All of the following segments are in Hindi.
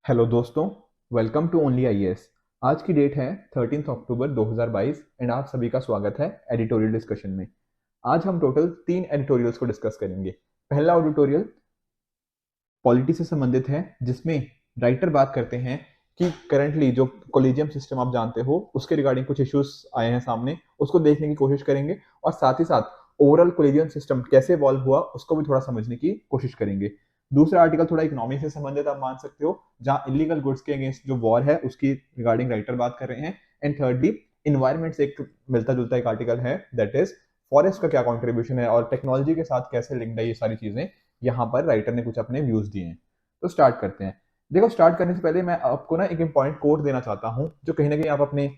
हेलो दोस्तों, वेलकम टू ओनली आईएएस। आज की डेट है 13 अक्टूबर 2022 एंड आप सभी का स्वागत है एडिटोरियल डिस्कशन में। आज हम टोटल 3 एडिटोरियल्स को डिस्कस करेंगे। पहला एडिटोरियल पॉलिटी से संबंधित है, जिसमें राइटर बात करते हैं कि करंटली जो कॉलेजियम सिस्टम आप जानते हो उसके रिगार्डिंग कुछ इश्यूज आए हैं सामने, उसको देखने की कोशिश करेंगे और साथ ही साथ ओवरऑल कॉलेजियम सिस्टम कैसे इवॉल्व हुआ उसको भी थोड़ा समझने की कोशिश करेंगे। दूसरा आर्टिकल थोड़ा इकोनॉमी से संबंधित आप मान सकते हो, जहां इलीगल गुड्स के अगेंस्ट जो वॉर है उसकी रिगार्डिंग राइटर बात कर रहे हैं। एंड थर्डली इन्वायरमेंट से एक मिलता जुलता एक आर्टिकल है, दैट इज फॉरेस्ट का क्या कॉन्ट्रीब्यूशन है और टेक्नोलॉजी के साथ कैसे लिंक्ड है, ये सारी चीजें यहाँ पर राइटर ने कुछ अपने व्यूज दिए हैं। तो स्टार्ट करते हैं। देखो, स्टार्ट करने से पहले मैं आपको ना एक इंपॉर्टेंट कोट देना चाहता हूँ जो कहीं ना कहीं आप अपने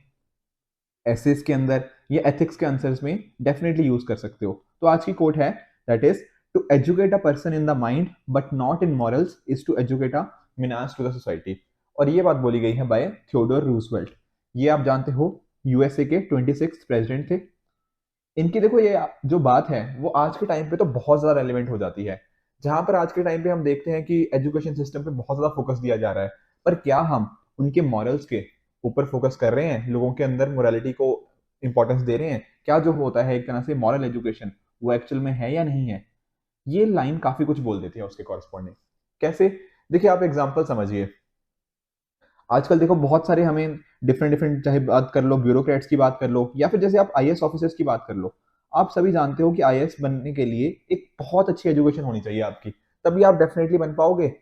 एसेस के अंदर या एथिक्स के आंसर्स में डेफिनेटली यूज कर सकते हो। तो आज की कोट है, that is to educate a person in the mind but not in morals is to educate a menace to the society. और ये बात बोली गई है बाय थियोडोर रूजवेल्ट। ये आप जानते हो यूएसए के 26th प्रेसिडेंट थे। इनकी देखो ये जो बात है वो आज के टाइम पे तो बहुत ज्यादा रेलिवेंट हो जाती है। जहां पर आज के टाइम पे हम देखते हैं कि एजुकेशन सिस्टम पे बहुत ज्यादा फोकस दिया जा रहा है, पर क्या हम उनके मॉरल्स के ऊपर फोकस कर रहे हैं, लोगों के अंदर मोरालिटी को इंपॉर्टेंस दे रहे हैं? क्या जो होता है एक तरह से मॉरल एजुकेशन वो एक्चुअल में है या नहीं है? ये लाइन काफी कुछ बोल देती है उसके कॉरस्पॉन्डिंग। कैसे? देखिए, आप एग्जाम्पल समझिए। आजकल देखो बहुत सारे हमें डिफरेंट डिफरेंट, चाहे बात कर लो ब्यूरोक्रेट्स की बात कर लो या फिर जैसे आप आईएएस ऑफिसर्स की बात कर लो। आप सभी जानते हो कि आईएएस बनने के लिए एक बहुत अच्छी एजुकेशन होनी चाहिए आपकी, तभी आप डेफिनेटली बन पाओगे।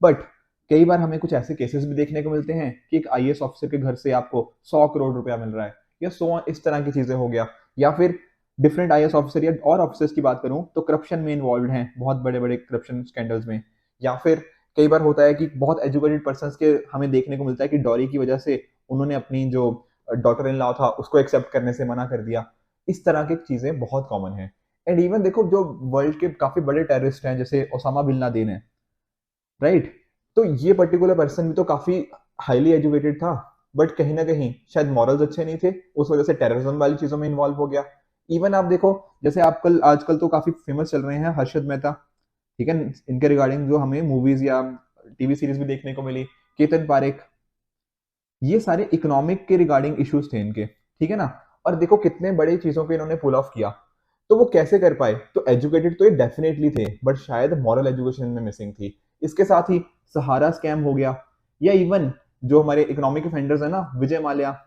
बट कई बार हमें कुछ ऐसे केसेस भी देखने को मिलते हैं कि एक आईएएस ऑफिसर के घर से आपको 100 करोड़ रुपया मिल रहा है या सो इस तरह की चीजें हो गया। या फिर डिफरेंट आईएएस ऑफिसर या और ऑफिसर्स की बात करूं तो करप्शन में इन्वॉल्व हैं, बहुत बड़े बड़े करप्शन स्कैंडल्स में। या फिर कई बार होता है कि बहुत एजुकेटेड पर्सन के हमें देखने को मिलता है कि डॉरी की वजह से उन्होंने अपनी जो डॉटर इन लॉ था उसको एक्सेप्ट करने से मना कर दिया। इस तरह की चीजें बहुत कॉमन है। एंड इवन देखो, जो वर्ल्ड के काफी बड़े टेररिस्ट हैं जैसे ओसामा बिन लादेन है, राइट? तो ये पर्टिकुलर पर्सन भी तो काफी हाईली एजुकेटेड था, बट कहीं ना कहीं शायद मॉरल्स अच्छे नहीं थे, उस वजह से टेररिज्म वाली चीजों में इन्वॉल्व हो गया। इवन आप देखो, जैसे आजकल आजकल तो काफी फेमस चल रहे हैं हर्षद मेहता, ठीक है? इनके रिगार्डिंग जो हमें मूवीज या टीवी सीरीज भी देखने को मिली, केतन पारेख, ये सारे इकोनॉमिक के रिगार्डिंग इश्यूज थे इनके, ठीक है ना? और देखो कितने बड़ी चीजों को इन्होंने पुल ऑफ किया। तो वो कैसे कर पाए? तो एजुकेटेड तो ये डेफिनेटली थे, बट शायद मॉरल एजुकेशन में मिसिंग थी। इसके साथ ही सहारा स्कैम हो गया, या इवन जो हमारे इकोनॉमिक ऑफेंडर्स है ना, विजय माल्या,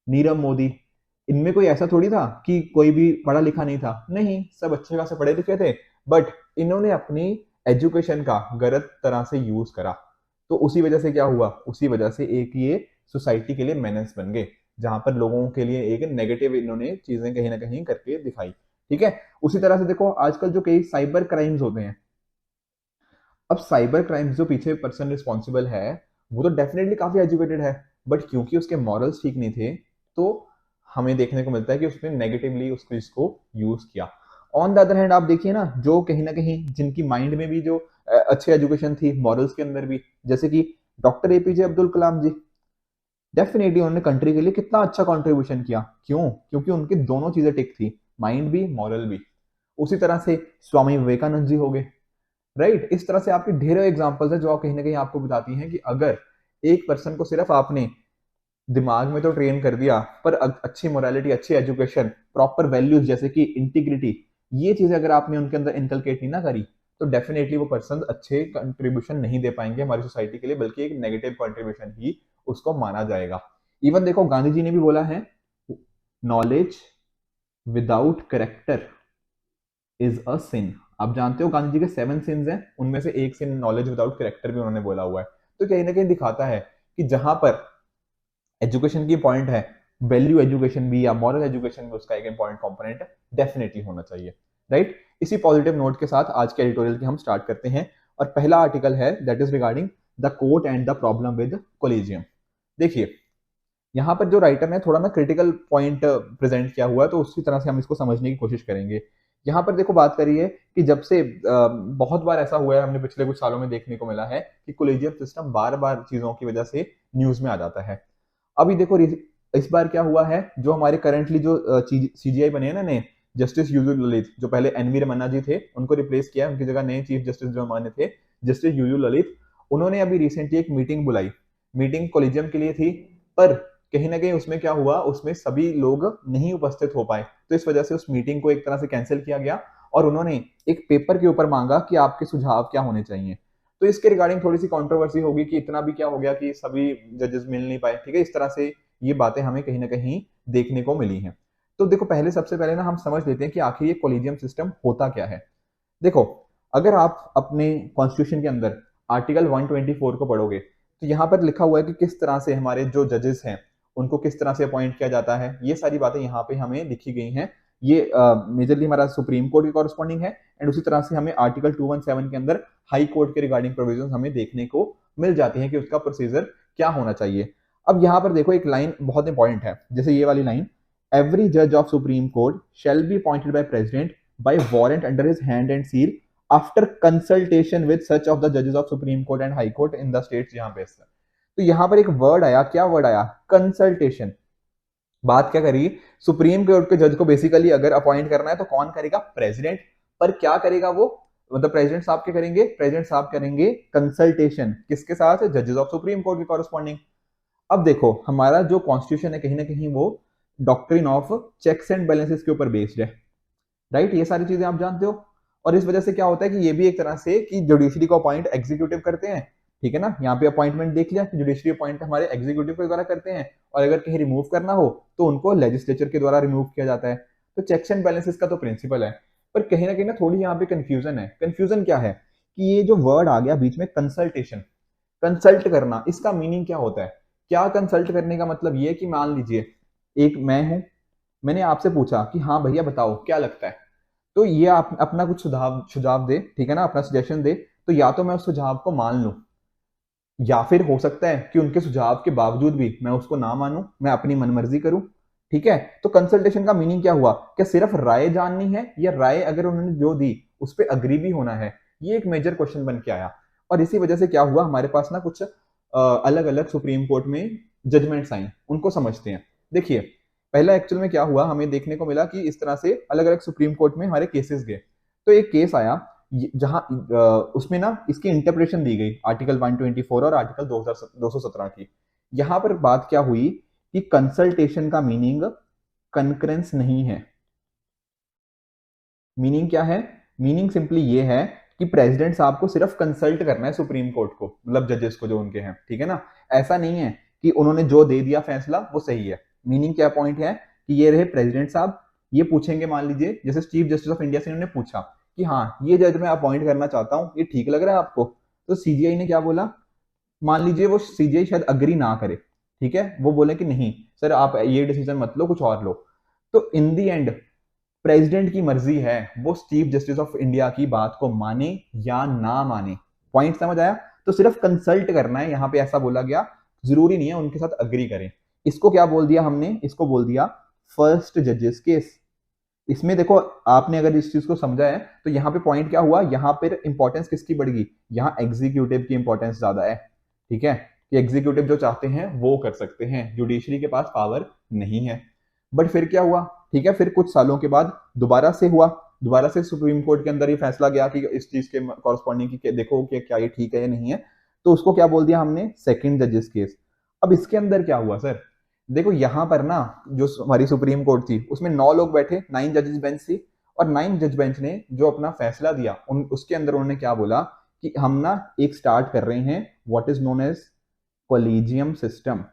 नीरव मोदी, इनमें कोई ऐसा थोड़ी था कि कोई भी पढ़ा लिखा नहीं था, नहीं, सब अच्छे खासे पढ़े लिखे थे। बट इन्होंने अपनी एजुकेशन का गलत तरह से यूज करा, तो उसी वजह से क्या हुआ? उसी वजह से एक ये सोसाइटी के लिए मेनेस बन गए, जहां पर लोगों के लिए एक नेगेटिव इन्होंने चीजें कहीं ना कहीं करके दिखाई, ठीक है? उसी तरह से देखो आजकल जो कई साइबर क्राइम्स होते हैं, अब साइबर क्राइम्स जो पीछे पर्सन रिस्पॉन्सिबल है वो तो डेफिनेटली काफी एजुकेटेड है, बट क्योंकि उसके मॉरल्स ठीक नहीं थे, तो हमें देखने को मिलता है कि उसने नेगेटिवली उस चीज को यूज किया। ऑन द अदर हैंड आप देखिए ना, जो कहीं ना कहीं जिनकी माइंड में भी जो अच्छी एजुकेशन थी मॉरल्स के अंदर भी, जैसे कि डॉक्टर एपीजे अब्दुल कलाम जी, डेफिनेटली उन्होंने कंट्री के लिए कितना अच्छा कंट्रीब्यूशन किया। क्यों? क्योंकि उनकी दोनों चीजें टिक थी, माइंड भी मॉरल भी। उसी तरह से स्वामी विवेकानंद जी हो गए, राइट? इस तरह से आपके ढेरों एग्जांपल्स है जो कहीं ना कहीं आपको बताती हैं कि अगर एक पर्सन को सिर्फ आपने दिमाग में तो ट्रेन कर दिया, पर अच्छी मोरालिटी, अच्छी एजुकेशन, प्रॉपर वैल्यूज जैसे कि इंटीग्रिटी, ये चीजें अगर आपने उनके अंदर इनकलकेट नहीं ना करी, तो डेफिनेटली वो पर्सन अच्छे कंट्रीब्यूशन नहीं दे पाएंगे हमारी सोसाइटी के लिए, बल्कि एक नेगेटिव कंट्रीब्यूशन ही उसको माना जाएगा। इवन देखो गांधी जी ने भी बोला है, knowledge without character is a sin. आप जानते हो गांधी जी के 7 सिंस हैं, उनमें से एक सिन नॉलेज विदाउट करेक्टर भी उन्होंने बोला हुआ है। तो कहीं ना कहीं दिखाता है कि जहां पर एजुकेशन की पॉइंट है, वैल्यू एजुकेशन भी या मॉरल एजुकेशन भी उसका एक इंपॉर्टेंट कंपोनेंट डेफिनेटली होना चाहिए, राइट? इसी पॉजिटिव नोट के साथ आज के एडिटोरियल की हम स्टार्ट करते हैं। और पहला आर्टिकल है, that is regarding the court and the problem with collegium. देखिए, यहाँ पर जो राइटर ने थोड़ा ना क्रिटिकल पॉइंट प्रेजेंट किया हुआ है, तो उसी तरह से हम इसको समझने की कोशिश करेंगे। यहाँ पर देखो बात करिए कि जब से बहुत बार ऐसा हुआ है, हमने पिछले कुछ सालों में देखने को मिला है कि कोलेजियम सिस्टम बार बार चीजों की वजह से न्यूज में आ जाता है। अभी देखो इस बार क्या हुआ है, जो हमारे करंटली जो सीजीआई बने हैं ना नए, जस्टिस यूयू ललित, जो पहले एनवी रमन्ना जी थे उनको रिप्लेस किया, उनकी जगह नए चीफ जस्टिस जो हमारे थे, जस्टिस यूयू ललित। उन्होंने अभी रिसेंटली एक मीटिंग बुलाई, मीटिंग कोलिजियम के लिए थी, पर कहीं ना कहीं उसमें क्या हुआ, उसमें सभी लोग नहीं उपस्थित हो पाए, तो इस वजह से उस मीटिंग को एक तरह से कैंसिल किया गया और उन्होंने एक पेपर के ऊपर मांगा कि आपके सुझाव क्या होने चाहिए। तो इसके रिगार्डिंग थोड़ी सी कंट्रोवर्सी होगी कि इतना भी क्या हो गया कि सभी जजेस मिल नहीं पाए, ठीक है, इस तरह से ये बातें हमें कहीं ना कहीं देखने को मिली हैं। तो देखो पहले सबसे पहले ना हम समझ लेते हैं कि आखिर ये कोलिजियम सिस्टम होता क्या है। देखो, अगर आप अपने कॉन्स्टिट्यूशन के अंदर आर्टिकल 124 को पढ़ोगे तो यहाँ पर लिखा हुआ है कि किस तरह से हमारे जो जजेस हैं उनको किस तरह से अपॉइंट किया जाता है, ये सारी बातें यहाँ पे हमें लिखी गई हैं। ये मेजरली हमारा सुप्रीम कोर्ट के कॉरस्पॉन्डिंग है, एंड उसी तरह से हमें आर्टिकल 217 के अंदर हाई कोर्ट के रिगार्डिंग प्रोविजन हमें देखने को मिल जाती है कि उसका प्रोसीजर क्या होना चाहिए। अब यहाँ पर देखो एक लाइन बहुत इंपॉर्टेंट है, जैसे ये वाली लाइन, एवरी जज of supreme court shall be appointed by president by warrant under his hand and seal after consultation with such of the judges of Supreme Court and High Court in the states जहां पे है। तो यहां पर एक वर्ड आया, क्या वर्ड आया, कंसल्टेशन। बात क्या करी, सुप्रीम कोर्ट के जज को बेसिकली अगर अपॉइंट करना है तो कौन करेगा, प्रेसिडेंट। पर क्या करेगा वो, मतलब प्रेसिडेंट साहब क्या करेंगे, प्रेसिडेंट साहब करेंगे कंसल्टेशन किसके साथ, जजेस ऑफ सुप्रीम कोर्ट के कॉरस्पॉन्डिंग। अब देखो हमारा जो कॉन्स्टिट्यूशन है कहीं ना कहीं वो doctrine of checks and balances के ऊपर बेस्ड है, राइट, ये सारी चीजें आप जानते हो। और इस वजह से क्या होता है कि ये भी एक तरह से कि जुडिशरी को अपॉइंट एग्जीक्यूटिव करते हैं, ठीक है ना, यहाँ पे अपॉइंटमेंट देख लिया कि जुडिशरी अपॉइंट हमारे एग्जीक्यूटिव के द्वारा करते हैं, और अगर कहीं रिमूव करना हो तो उनको लेजिस्लेचर के द्वारा रिमूव किया जाता है। तो चेक्स एंड बैलेंसेस का तो प्रिंसिपल है, पर कहीं ना कहीं ना थोड़ी यहाँ पे कंफ्यूजन है। कंफ्यूजन क्या है कि ये जो वर्ड आ गया बीच में कंसल्टेशन, कंसल्ट करना, इसका मीनिंग क्या होता है। क्या कंसल्ट करने का मतलब ये कि मान लीजिए एक मैं हूं, मैंने आपसे पूछा कि हाँ भैया बताओ क्या लगता है, तो ये आप अपना कुछ सुझाव सुझाव दे, ठीक है ना, अपना सजेशन दे, तो या तो मैं उस सुझाव को मान लूं, या फिर हो सकता है कि उनके सुझाव के बावजूद भी मैं उसको ना मानूं, मैं अपनी मनमर्जी करूं, ठीक है। तो कंसल्टेशन का मीनिंग क्या हुआ, क्या सिर्फ राय जाननी है, या राय अगर उन्होंने जो दी उस पर अग्री भी होना है, ये एक मेजर क्वेश्चन बन के आया। और इसी वजह से क्या हुआ, हमारे पास ना कुछ अलग अलग सुप्रीम कोर्ट में जजमेंट्स आई, उनको समझते हैं। देखिए पहला एक्चुअल में क्या हुआ, हमें देखने को मिला कि इस तरह से अलग अलग सुप्रीम कोर्ट में हमारे केसेस गए। तो एक केस आया जहां उसमें ना इसकी इंटरप्रिटेशन दी गई आर्टिकल 124 और आर्टिकल 217 की। यहां पर बात क्या हुई कि कंसल्टेशन का मीनिंग कंकरेंस नहीं है। मीनिंग क्या है, मीनिंग सिंपली ये है कि प्रेसिडेंट साहब को सिर्फ कंसल्ट करना है सुप्रीम कोर्ट को, मतलब जजेस को जो उनके हैं, ठीक है ना। ऐसा नहीं है कि उन्होंने जो दे दिया फैसला वो सही है। मीनिंग क्या पॉइंट है कि ये रहे प्रेसिडेंट साहब, ये पूछेंगे, मान लीजिए जैसे चीफ जस्टिस ऑफ इंडिया से इन्होंने पूछा कि हाँ ये जज मैं अपॉइंट करना चाहता हूँ, ये ठीक लग रहा है आपको, तो सीजीआई ने क्या बोला, मान लीजिए वो सीजीआई शायद अग्री ना करे, ठीक है, वो बोले कि नहीं सर आप ये डिसीजन मत लो, कुछ और लो। तो इन दी एंड प्रेसिडेंट की मर्जी है वो चीफ जस्टिस ऑफ इंडिया की बात को माने या ना माने। पॉइंट समझ आया। तो सिर्फ कंसल्ट करना है, यहां पे ऐसा बोला गया, जरूरी नहीं है उनके साथ अग्री करें। इसको क्या बोल दिया हमने, इसको बोल दिया फर्स्ट जजेस केस। इसमें देखो आपने अगर इस चीज को समझा है तो यहाँ पे पॉइंट क्या हुआ, यहाँ पे इंपॉर्टेंस किसकी बढ़ गई, यहाँ एग्जीक्यूटिव की इंपॉर्टेंस ज्यादा है, ठीक है, कि एग्जीक्यूटिव जो चाहते हैं वो कर सकते हैं, जुडिशरी के पास पावर नहीं है। बट फिर क्या हुआ, ठीक है, फिर कुछ सालों के बाद दोबारा से हुआ, दोबारा से सुप्रीम कोर्ट के अंदर ये फैसला गया कि इस चीज के कॉरस्पॉन्डिंग की देखो कि क्या ये ठीक है या नहीं है, तो उसको क्या बोल दिया हमने, सेकंड जजेस केस। अब इसके अंदर क्या हुआ सर, देखो यहां पर ना जो हमारी सुप्रीम कोर्ट थी उसमें 9 लोग बैठे, 9 जजेस बेंच थी, और 9 जज बेंच ने जो अपना फैसला दिया उसके अंदर उन्होंने क्या बोला कि हम ना एक स्टार्ट कर रहे हैं what is known as collegium system.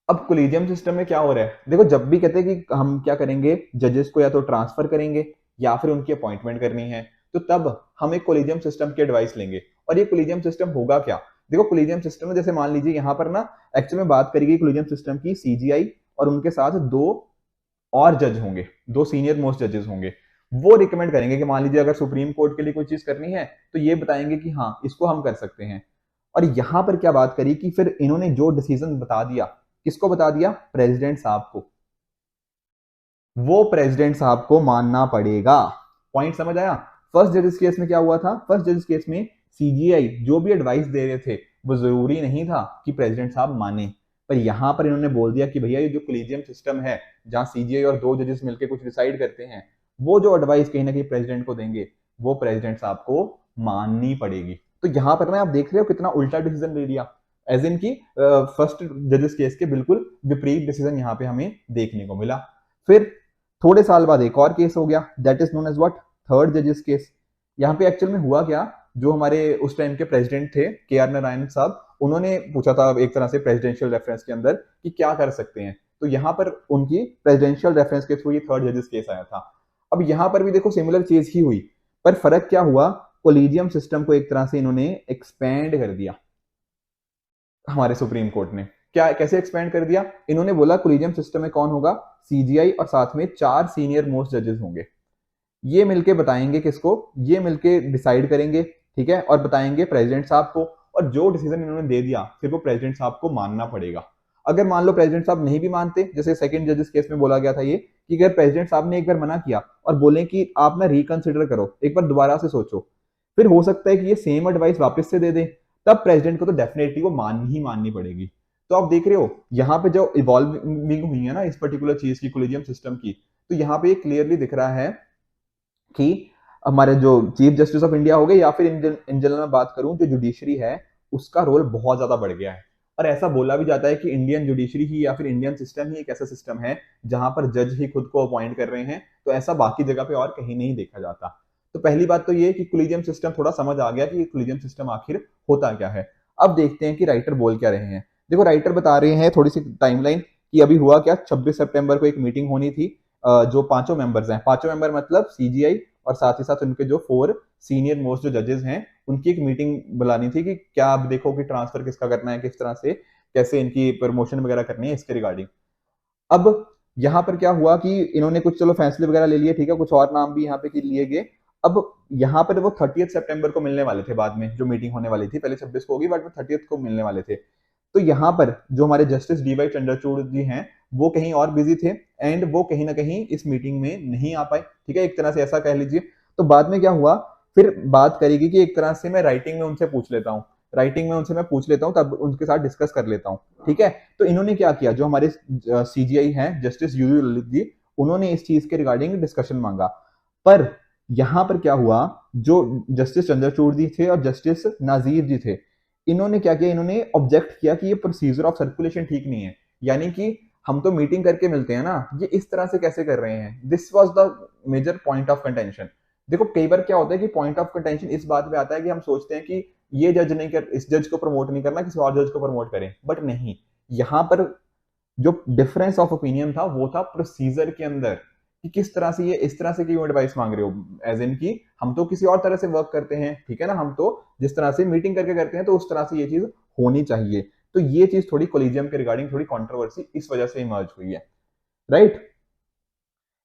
अब कोलिजियम सिस्टम में क्या हो रहा है, देखो जब भी कहते हैं कि हम क्या करेंगे, जजेस को या तो ट्रांसफर करेंगे या फिर उनकी अपॉइंटमेंट करनी है, तो तब हम एक कोलिजियम सिस्टम की एडवाइस लेंगे। और ये कोलिजियम सिस्टम होगा क्या, देखो कोलिजियम सिस्टम में जैसे मान लीजिए यहाँ पर ना एक्चुअल में बात करी गई कोलिजियम सिस्टम की, सीजीआई और उनके साथ 2 और जज होंगे, 2 सीनियर मोस्ट जजेस होंगे। वो रिकमेंड करेंगे कि मान लीजिए अगर सुप्रीम कोर्ट के लिए कोई चीज करनी है तो ये बताएंगे कि हाँ इसको हम कर सकते हैं। और यहां पर क्या बात करी कि फिर इन्होंने जो डिसीजन बता दिया, किसको बता दिया, प्रेसिडेंट साहब को, वो प्रेसिडेंट साहब को मानना पड़ेगा। पॉइंट समझ आया। फर्स्ट जजेस केस में क्या हुआ था, फर्स्ट जजेस केस में सीजीआई जो भी एडवाइस दे रहे थे वो जरूरी नहीं था कि प्रेसिडेंट साहब माने, पर यहां पर इन्होंने बोल दिया कि भैया ये जो कोलिजियम सिस्टम है जहां सीजीआई और 2 जजेस मिलकर कुछ डिसाइड करते हैं, वो जो एडवाइस कहीं ना कहीं प्रेसिडेंट को देंगे वो प्रेसिडेंट साहब को माननी पड़ेगी। तो यहाँ पर ना आप देख रहे हो कितना उल्टा डिसीजन ले लिया, एज इन की फर्स्ट जजेस केस के बिल्कुल विपरीत डिसीजन यहाँ पे हमें देखने को मिला। फिर थोड़े साल बाद एक और केस हो गया, that is known as what, third जजेस केस। यहाँ पे एक्चुअल में हुआ क्या, जो हमारे उस टाइम के प्रेसिडेंट थे KR नारायण साहब, उन्होंने पूछा था एक तरह से प्रेसिडेंशियल रेफरेंस के अंदर कि क्या कर सकते हैं, तो यहाँ पर उनकी प्रेसिडेंशियल रेफरेंस के थ्रू ये थर्ड जजेस केस आया था। अब यहाँ पर भी देखो सिमिलर चीज ही हुई, पर फर्क क्या हुआ, कोलिजियम सिस्टम को एक तरह से इन्होंने एक्सपेंड कर दिया हमारे सुप्रीम कोर्ट ने। क्या, कैसे एक्सपेंड कर दिया, इन्होंने बोला कोलिजियम सिस्टम में कौन होगा, CGI और साथ में 4 सीनियर मोस्ट जजेस होंगे, ये मिलके बताएंगे किसको, ये मिलके डिसाइड करेंगे, ठीक है, और बताएंगे प्रेसिडेंट साहब को, और जो डिसीजन इन्होंने दे दिया फिर वो प्रेसिडेंट साहब को मानना पड़ेगा। अगर मान लो प्रेसिडेंट साहब नहीं भी मानते, जैसे सेकंड जजेस केस में बोला गया था ये, कि अगर प्रेसिडेंट साहब ने एक बार मना किया और बोले कि आप ना रिकंसिडर करो, एक बार दोबारा से सोचो, फिर हो सकता है कि ये सेम एडवाइस वापस से दे दे, तब प्रेसिडेंट को तो डेफिनेटली वो माननी पड़ेगी। तो आप देख रहे हो यहाँ पे जो इवॉल्विंग हुई है ना इस पर्टिकुलर चीज की, कोलिजियम सिस्टम की, तो यहाँ पे क्लियरली दिख रहा है कि हमारे जो चीफ जस्टिस ऑफ इंडिया हो गए, या फिर इन जनरल में बात करूं जो जुडिशरी है, उसका रोल बहुत ज्यादा बढ़ गया है। और ऐसा बोला भी जाता है कि इंडियन जुडिशरी ही या फिर इंडियन सिस्टम ही एक ऐसा सिस्टम है जहां पर जज ही खुद को अपॉइंट कर रहे हैं, तो ऐसा बाकी जगह पे और कहीं नहीं देखा जाता। तो पहली बात तो ये कि कोलिजियम सिस्टम थोड़ा समझ आ गया कि ये कोलिजियम सिस्टम आखिर होता क्या है। अब देखते हैं कि राइटर बोल क्या रहे हैं। देखो राइटर बता रहे हैं थोड़ी सी टाइमलाइन कि अभी हुआ क्या, 26 सितंबर को एक मीटिंग होनी थी, जो पांचों मेंबर्स हैं, पांचों मेंबर मतलब CGI और साथ ही साथ उनके जो 4 सीनियर मोस्ट जो जजेस हैं, उनकी एक मीटिंग बुलानी थी कि क्या आप देखो कि ट्रांसफर किसका करना है, किस तरह से कैसे इनकी प्रमोशन वगैरह करनी है, इसके रिगार्डिंग। अब यहाँ पर क्या हुआ कि इन्होंने कुछ चलो फैसले वगैरह ले लिए, ठीक है, कुछ और नाम भी यहाँ पे लिए गए। अब यहाँ पर वो 30 सितंबर को मिलने वाले थे, बाद में जो मीटिंग होने वाली थी, पहले 26 को होगी बट वो 30 को मिलने वाले थे। तो यहाँ पर जो हमारे जस्टिस DY चंद्रचूड़ जी हैं, वो कहीं और बिजी थे एंड वो कहीं ना कहीं इस मीटिंग में नहीं आ पाए, ठीक है, एक तरह से ऐसा कह लीजिए। तो बाद में क्या हुआ, फिर बात करेगी कि एक तरह से मैं राइटिंग में उनसे पूछ लेता हूँ, राइटिंग में उनसे मैं पूछ लेता हूँ, तब उनके साथ डिस्कस कर लेता हूँ, ठीक है। तो इन्होंने क्या किया, जो हमारे CGI हैं जस्टिस UU ललित जी, उन्होंने इस चीज के रिगार्डिंग डिस्कशन मांगा। पर यहाँ पर क्या हुआ, जो जस्टिस चंद्रचूड़ जी थे और जस्टिस नाजीर जी थे, इन्होंने क्या किया, इन्होंने ऑब्जेक्ट किया कि ये प्रोसीजर ऑफ सर्कुलेशन ठीक नहीं है, यानी कि हम तो मीटिंग करके मिलते हैं ना, ये इस तरह से कैसे कर रहे हैं। This was the major point of contention. देखो कई बार क्या होता है कि पॉइंट ऑफ कंटेंशन इस बात पे आता है कि हम सोचते हैं कि ये जज नहीं कर, इस जज को प्रमोट नहीं करना, किसी और जज को प्रमोट करें, बट नहीं, यहाँ पर जो डिफरेंस ऑफ ओपिनियन था वो था प्रोसीजर के अंदर, कि किस तरह से ये इस तरह से क्यों एडवाइस मांग रहे हो, एज इन की हम तो किसी और तरह से वर्क करते हैं, ठीक है ना, हम तो जिस तरह से मीटिंग करके करते हैं तो उस तरह से ये चीज होनी चाहिए। तो ये चीज थोड़ी कोलिजियम के रिगार्डिंग थोड़ी कंट्रोवर्सी इस वजह से इमर्ज हुई है, राइट।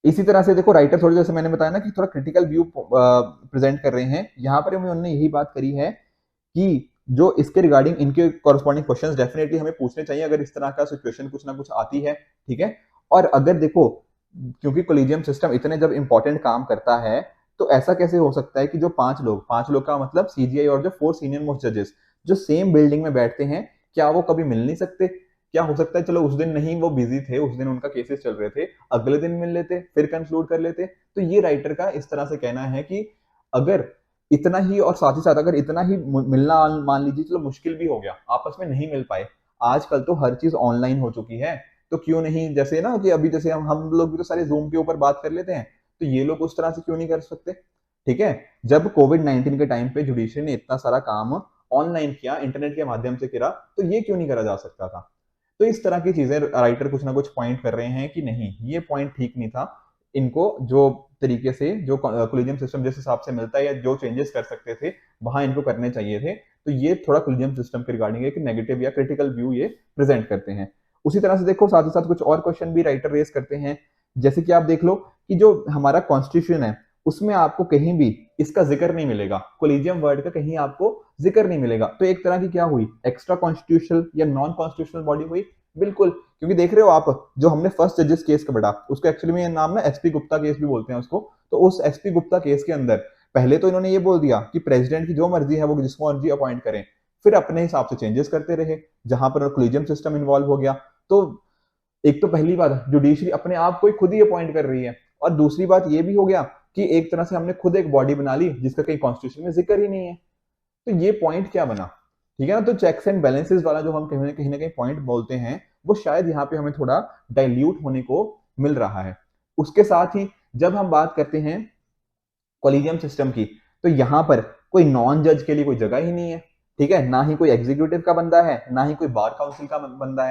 इसी तरह से देखो राइटर थोड़ी, जैसे मैंने बताया ना कि थोड़ा क्रिटिकल व्यू प्रेजेंट कर रहे हैं, यहाँ पर उन्होंने यही बात करी है कि जो इसके रिगार्डिंग इनके कॉरस्पॉन्डिंग क्वेश्चंस डेफिनेटली हमें पूछने चाहिए अगर इस तरह का सिचुएशन कुछ ना कुछ आती है, ठीक है। और अगर देखो, क्योंकि कोलिजियम सिस्टम इतने जब इंपॉर्टेंट काम करता है, तो ऐसा कैसे हो सकता है कि जो 5 लोग का मतलब CGI और जो 4 सीनियर मोस्ट जजेस जो सेम बिल्डिंग में बैठते हैं, क्या वो कभी मिल नहीं सकते। क्या हो सकता है चलो उस दिन नहीं, वो बिजी थे, उस दिन उनका केसेस चल रहे थे, अगले दिन मिल लेते, फिर कंक्लूड कर लेते। तो ये राइटर का इस तरह से कहना है कि अगर इतना ही, और साथ ही साथ अगर इतना ही मिलना मान लीजिए चलो मुश्किल भी हो गया, आपस में नहीं मिल पाए, आजकल तो हर चीज ऑनलाइन हो चुकी है, तो क्यों नहीं, जैसे ना कि अभी जैसे हम लोग भी तो सारे जूम के ऊपर बात कर लेते हैं, तो ये लोग उस तरह से क्यों नहीं कर सकते, ठीक है। जब कोविड-19 के टाइम पे जुडिशरी ने इतना सारा काम ऑनलाइन किया, इंटरनेट के माध्यम से किया, तो ये क्यों नहीं करा जा सकता था। तो इस तरह की चीजें राइटर कुछ ना कुछ पॉइंट कर रहे हैं कि नहीं, ये पॉइंट ठीक नहीं था, इनको जो तरीके से जो कोलिजियम सिस्टम जिस हिसाब से मिलता है या जो चेंजेस कर सकते थे वहां इनको करने चाहिए थे। तो ये थोड़ा कोलिजियम सिस्टम के रिगार्डिंग एक नेगेटिव या क्रिटिकल व्यू ये प्रेजेंट करते हैं। उसी तरह से देखो साथ ही साथ कुछ और क्वेश्चन भी राइटर रेस करते हैं, जैसे कि आप देख लो कि जो हमारा कॉन्स्टिट्यूशन है उसमें आपको कहीं भी इसका जिक्र नहीं मिलेगा, कोलिजियम वर्ड का कहीं आपको जिक्र नहीं मिलेगा। तो एक तरह की क्या हुई, एक्स्ट्रा कॉन्स्टिट्यूशनल या नॉन कॉन्स्टिट्यूशनल बॉडी हुई, बिल्कुल। क्योंकि देख रहे हो आप, जो हमने फर्स्ट जजेस केस का पढ़ा, उसको एक्चुअली में नाम ना SP गुप्ता केस भी बोलते हैं उसको। तो उस SP गुप्ता केस के अंदर पहले तो इन्होंने ये बोल दिया कि प्रेसिडेंट की जो मर्जी है वो जिसको मर्जी अपॉइंट करें, फिर अपने हिसाब से चेंजेस करते रहे, जहां पर कोलिजियम सिस्टम इन्वॉल्व हो गया। तो एक तो पहली बात, जुडिशरी अपने आप को खुद ही अपॉइंट कर रही है, और दूसरी बात ये भी हो गया कि एक तरह से हमने खुद एक बॉडी बना ली जिसका कहीं कॉन्स्टिट्यूशन में जिक्र ही नहीं है। तो ये पॉइंट क्या बना, ठीक है ना। तो चेक्स एंड बैलेंसेस वाला जो हम कहीं ना कहीं पॉइंट बोलते हैं, वो शायद यहाँ पे हमें थोड़ा डाइल्यूट होने को मिल रहा है। उसके साथ ही जब हम बात करते हैं कोलिजियम सिस्टम की, तो यहाँ पर कोई नॉन जज के लिए कोई जगह ही नहीं है, ठीक है। ना ही कोई एग्जीक्यूटिव का बंदा है, ना ही कोई बार काउंसिल का बंदा